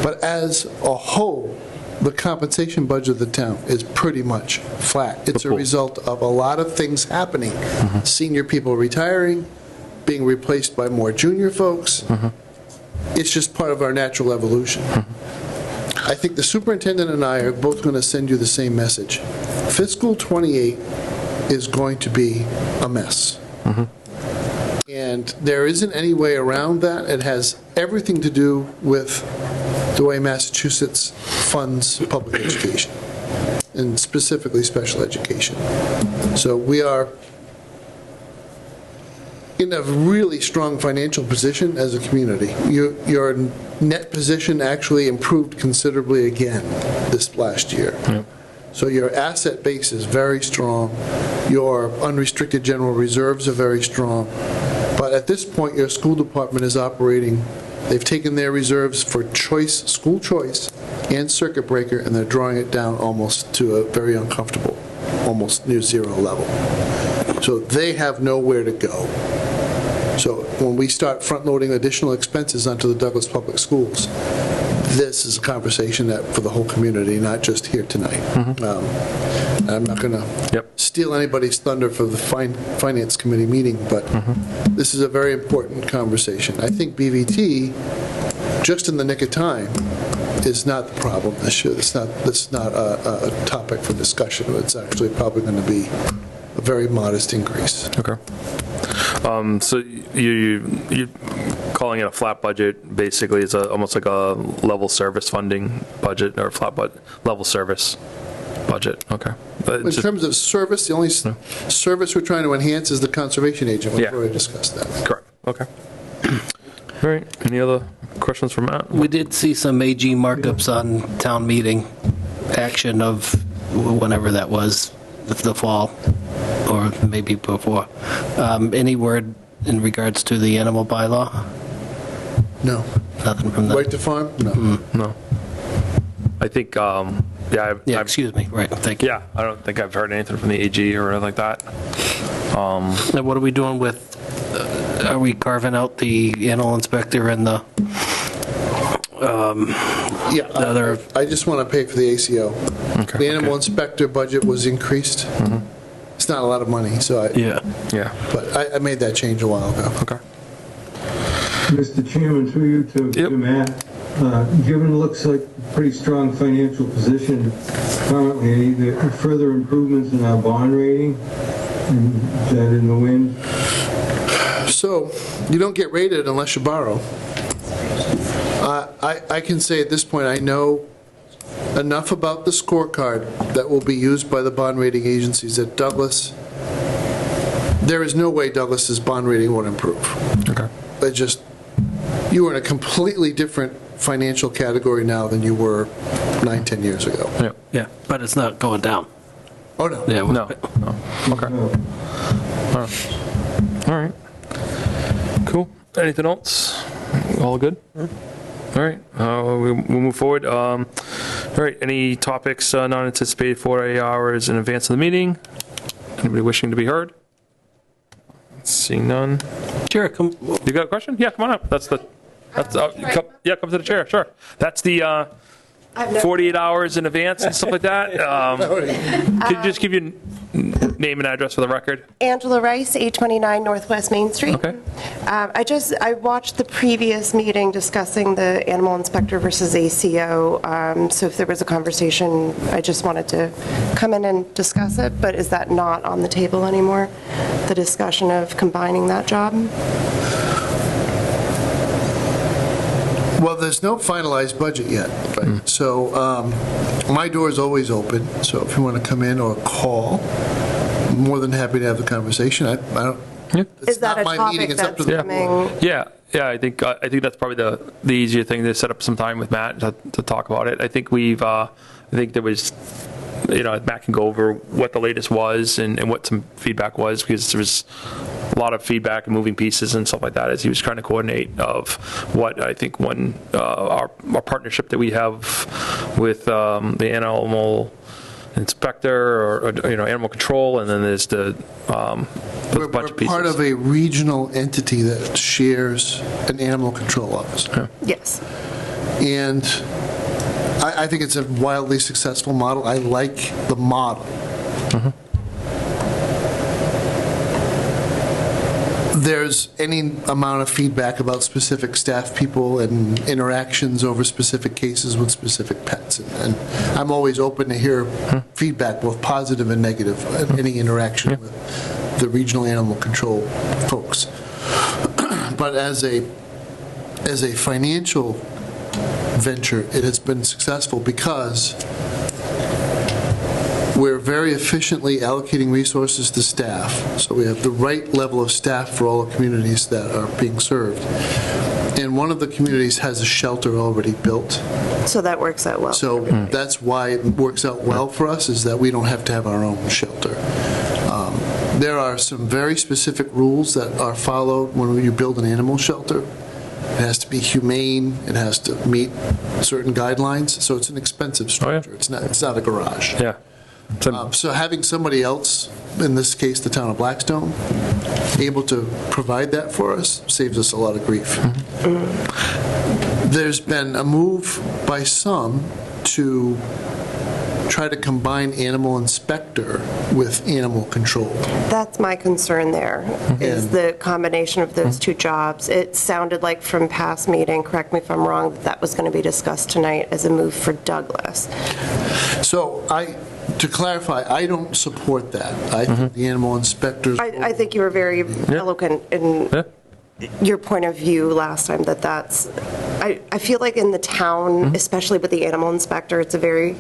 But as a whole, the compensation budget of the town is pretty much flat. It's a result of a lot of things happening. Senior people retiring, being replaced by more junior folks. It's just part of our natural evolution. I think the superintendent and I are both going to send you the same message. Fiscal 28 is going to be a mess. And there isn't any way around that. It has everything to do with the way Massachusetts funds public education, and specifically special education. So we are in a really strong financial position as a community. Your net position actually improved considerably again this last year. So your asset base is very strong. Your unrestricted general reserves are very strong. But at this point, your school department is operating They've taken their reserves for choice, school choice, and circuit breaker, and they're drawing it down almost to a very uncomfortable, almost near zero level. So they have nowhere to go. So when we start front-loading additional expenses onto the Douglas Public Schools, this is a conversation that for the whole community, not just here tonight. I'm not going to steal anybody's thunder for the Finance Committee meeting, but this is a very important conversation. I think BVT, just in the nick of time, is not the problem this year. It's not a topic for discussion. It's actually probably going to be a very modest increase. Okay. So you're calling it a flat budget, basically. It's almost like a level service funding budget, or flat level service budget. Okay. In terms of service, the only service we're trying to enhance is the conservation agent. We've already discussed that. Correct. Okay. All right. Any other questions from Matt? We did see some AG markups on town meeting action of whenever that was, the fall, or maybe before. Any word in regards to the animal bylaw? No. Nothing from that? Right to farm? No. No. I think, Excuse me, right, thank you. Yeah, I don't think I've heard anything from the AG or anything like that. Now, what are we doing with, are we carving out the animal inspector and the other? I just want to pay for the ACO. Okay. The animal inspector budget was increased. It's not a lot of money, so Yeah. but I made that change a while ago. Okay. Mr. Chairman, through you to Matt, given it looks like a pretty strong financial position currently, any further improvements in our bond rating? Is that in the wind? So, you don't get rated unless you borrow. I can say at this point, I know enough about the scorecard that will be used by the bond rating agencies at Douglas. There is no way Douglas's bond rating won't improve. Okay. It just, you are in a completely different financial category now than you were 9, 10 years ago. Yeah. Yeah, but it's not going down. Oh, no. Yeah. No. Okay. All right. Cool. Anything else? All good? All right. We'll move forward. All right. Any topics not anticipated 48 hours in advance of the meeting? Anybody wishing to be heard? Seeing none. Sure, come. You got a question? Yeah, come on up. Come to the chair. Sure. That's the 48 hours in advance and stuff like that. Could you just give your name and address for the record? Angela Rice, 829 Northwest Main Street. Okay. I watched the previous meeting discussing the animal inspector versus ACO. So if there was a conversation, I just wanted to come in and discuss it. But is that not on the table anymore? The discussion of combining that job? Well, there's no finalized budget yet, right? So my door is always open, so if you want to come in or call, I'm more than happy to have the conversation. I don't, it's Is that not a my topic meeting, it's up to that's the board. coming? Yeah, I think that's probably the easier thing, to set up some time with Matt to talk about it. I think I think there was, Matt can go over what the latest was and what some feedback was, because there was a lot of feedback and moving pieces and stuff like that as he was trying to coordinate of what I think our partnership that we have with the animal inspector or animal control, and then there's the We're budget pieces. part of a regional entity that shares an animal control officer. Yes. And I think it's a wildly successful model. I like the model. There's any amount of feedback about specific staff people and interactions over specific cases with specific pets. And I'm always open to hear feedback, both positive and negative, any interaction with the regional animal control folks. But as a financial venture, it has been successful because we're very efficiently allocating resources to staff. So we have the right level of staff for all the communities that are being served. And one of the communities has a shelter already built. So that works out well. So that's why it works out well for us, is that we don't have to have our own shelter. There are some very specific rules that are followed when you build an animal shelter. it has to be humane, it has to meet certain guidelines, so it's an expensive structure. It's not a garage. Yeah. So having somebody else, in this case, the town of Blackstone, able to provide that for us saves us a lot of grief. There's been a move by some to try to combine animal inspector with animal control. That's my concern there, is the combination of those two jobs. It sounded like from past meeting, correct me if I'm wrong, that was going to be discussed tonight as a move for Douglas. So to clarify, I don't support that. I think the animal inspectors. I think you were very eloquent in your point of view last time, that's, I feel like in the town, especially with the animal inspector, it's a very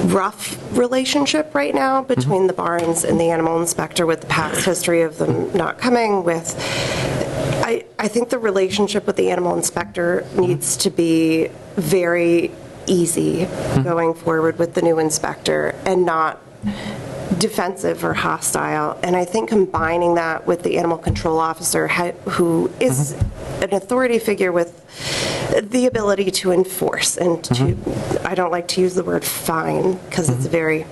rough relationship right now between the barns and the animal inspector, with the past history of them not coming with. I think the relationship with the animal inspector needs to be very easy going forward with the new inspector, and not defensive or hostile. And I think combining that with the animal control officer, who is an authority figure with the ability to enforce and to, I don't like to use the word fine, because it's a very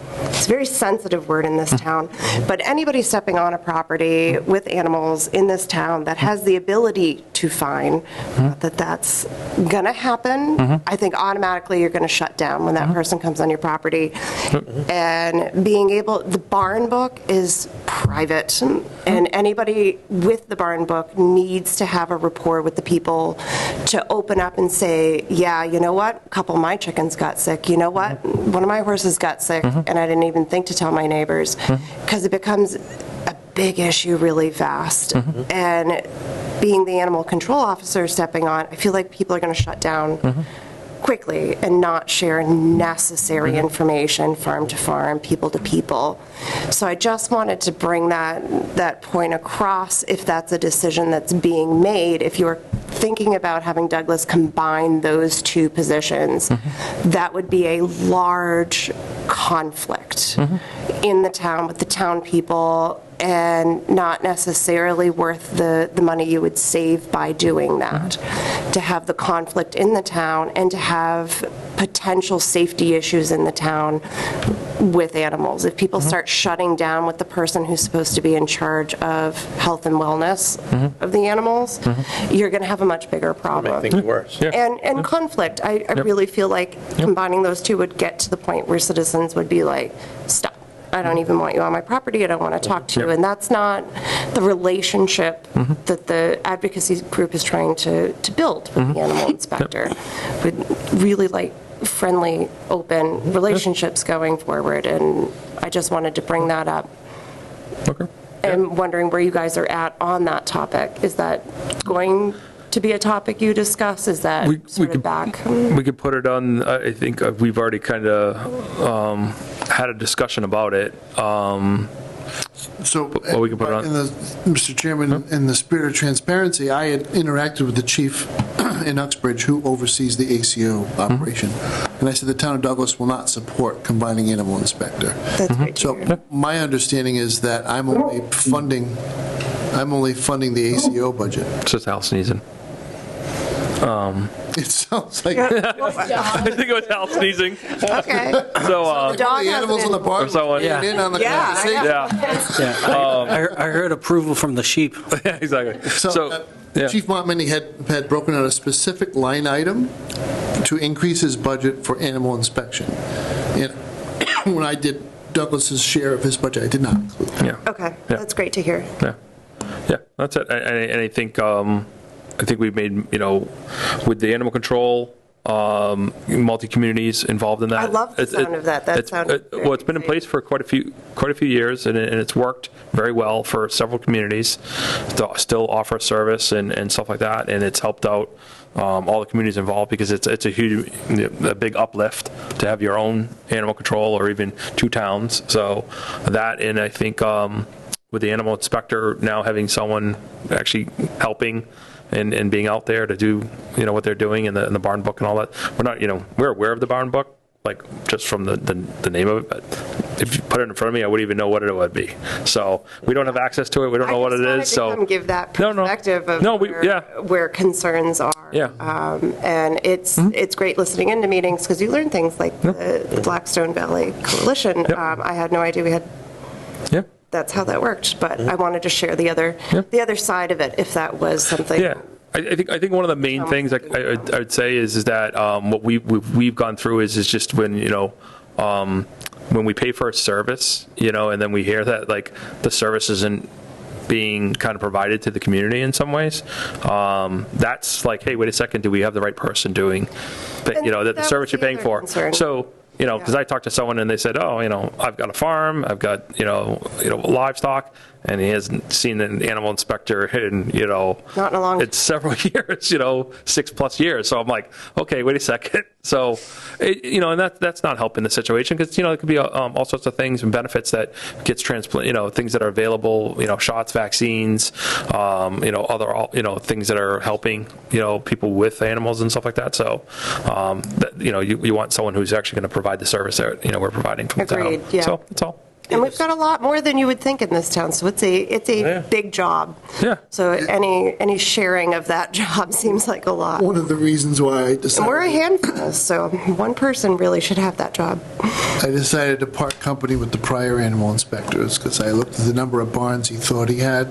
sensitive word in this town, but anybody stepping on a property with animals in this town that has the ability to fine, that's going to happen, I think automatically you're going to shut down when that person comes on your property. And being able, the barn book is private, and anybody with the barn book needs to have a rapport with the people to open up and say, yeah, you know what, a couple of my chickens got sick, you know what, one of my horses got sick, and I didn't even think to tell my neighbors, because it becomes a big issue really fast. And being the animal control officer stepping on, I feel like people are going to shut down quickly and not share necessary information farm to farm, people to people. So I just wanted to bring that point across, if that's a decision that's being made, if you're thinking about having Douglas combine those two positions, that would be a large conflict in the town with the town people, and not necessarily worth the money you would save by doing that. To have the conflict in the town and to have potential safety issues in the town with animals. If people start shutting down with the person who's supposed to be in charge of health and wellness of the animals, you're going to have a much bigger problem. I think it's worse. And conflict. I really feel like combining those two would get to the point where citizens would be like, stop. I don't even want you on my property. I don't want to talk to you. And that's not the relationship that the advocacy group is trying to build with the animal inspector. Would really like friendly, open relationships going forward. And I just wanted to bring that up. Okay. And wondering where you guys are at on that topic. Is that going to be a topic you discuss? Is that back? We could put it on, I think we've already kind of had a discussion about it. So, we can put it on. Mr. Chairman, in the spirit of transparency, I had interacted with the chief in Uxbridge who oversees the ACO operation. And I said the town of Douglas will not support combining animal inspector. That's great. So my understanding is that I'm only funding the ACO budget. It's just Al sneezing. It sounds like I think it was Al sneezing. Okay. So, Dog the animals in the barn Yeah. in on the Yeah, conversation. I heard approval from the sheep. Yeah, exactly. So, Chief Montminy had broken out a specific line item to increase his budget for animal inspection. And when I did Douglas's share of his budget, I did not include that. Yeah. Okay, that's great to hear. Yeah, that's it. And I think we've made, with the animal control, multi-communities involved in that. I love the sound of that. That sounded very it's been in place for quite a few years, and it's worked very well for several communities to still offer service and stuff like that, and it's helped out all the communities involved, because it's a big uplift to have your own animal control, or even two towns. So that, and I think with the animal inspector now having someone actually helping and being out there to do, what they're doing in the barn book and all that. We're not, we're aware of the barn book, like just from the name of it, but if you put it in front of me, I wouldn't even know what it would be. So we don't have access to it. We don't know what it is. So give that perspective of where concerns are. Yeah. And it's great listening into meetings because you learn things like the Blackstone Valley Coalition. Yep. I had no idea we had, Yeah. that's how that worked, but I wanted to share the other side of it if that was something. Yeah. I think one of the main things I would say is that what we've gone through is just when, when we pay for a service, and then we hear that like the service isn't being kind of provided to the community in some ways, that's like, hey, wait a second, do we have the right person doing, the service you're paying for? Concern. So, because I talked to someone and they said, oh, I've got a farm, I've got, livestock, and he hasn't seen an animal inspector in, Not in a long it's several years, 6+ years. So I'm like, okay, wait a second. So, and that's not helping the situation because, it could be all sorts of things and benefits that gets transplant, things that are available, shots, vaccines, other, things that are helping, people with animals and stuff like that. So, you want someone who's actually going to provide the service that, we're providing from the town. Agreed, yeah. So that's all. And we've got a lot more than you would think in this town, so it's a big job. Yeah. So any sharing of that job seems like a lot. One of the reasons why I decided. And we're a handful, so one person really should have that job. I decided to part company with the prior animal inspectors because I looked at the number of barns he thought he had.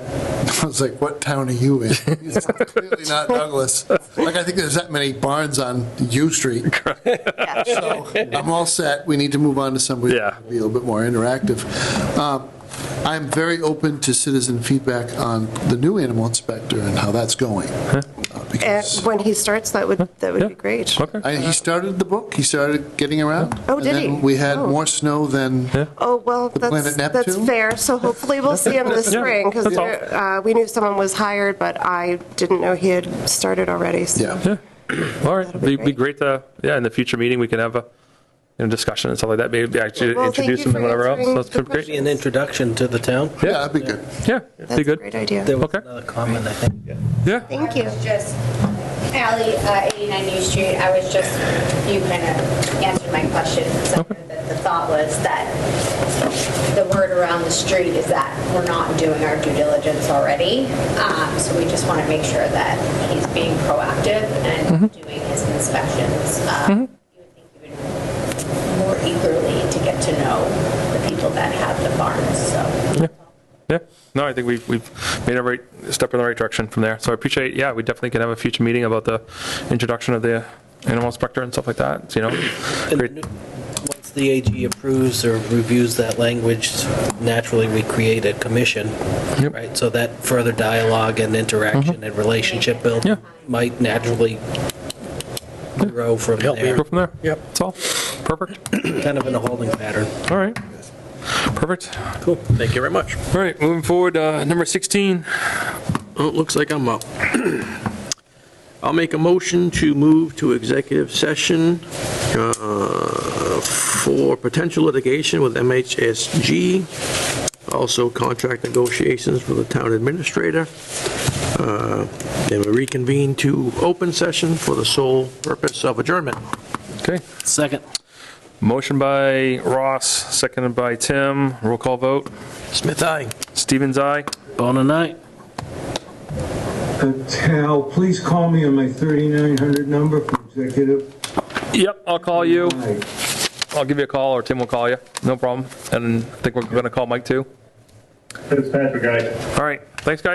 I was like, what town are you in? He's clearly not Douglas. Like, I think there's that many barns on U Street. Yeah. So I'm all set. We need to move on to somebody Yeah. to be a little bit more interactive. I'm very open to citizen feedback on the new animal inspector and how that's going. And Because when he starts, that would be great. Okay. he started the book, he started getting around. Oh, did he? And then we had Oh. more snow than, Oh, well, planet that's Neptune? fair. So hopefully we'll see him this Yeah, spring because that's we knew someone was hired, but I didn't know he had started already. So. yeah. All right. That'd be Be great to, in the future meeting, we can have a discussion and stuff like that. Maybe actually Well, thank introduce you them for and whatever else. answering That's the great. Be an introduction to the town. Yeah, that'd be good. Yeah, That's be a good. great idea. There was Okay. another comment, I think. Yeah. Thank you. Just, Ally, 89 New Street, you kind of answered my question. So the thought was that the word around the street is that we're not doing our due diligence already. So we just want to make sure that he's being proactive and doing his inspections. You would think he would more eagerly to get to know the people that have the barns, so. Yeah. No, I think we've made a right step in the right direction from there. So I appreciate, we definitely can have a future meeting about the introduction of the animal inspector and stuff like that, Great. And once the AG approves or reviews that language, naturally we create a commission, Yep. right? So that further dialogue and interaction and relationship build Yeah. might naturally grow from there, Go from there. Yep. That's all. Perfect. kind of in a holding pattern. All right. Perfect. Cool. Thank you very much. All right, moving forward, number 16. Oh, it looks like I'm up. I'll make a motion to move to executive session for potential litigation with MHSG, also contract negotiations for the town administrator. Then we reconvene to open session for the sole purpose of adjournment. Okay. Second. Motion by Ross, seconded by Tim. Roll call vote. Smith, aye. Stevens, aye. Bone and night. Tal, please call me on my 3900 number for executive. Yep, I'll call you. Aye. I'll give you a call, or Tim will call you. No problem. And I think we're going to call Mike too. Fitzpatrick, aye. All right. Thanks, guys.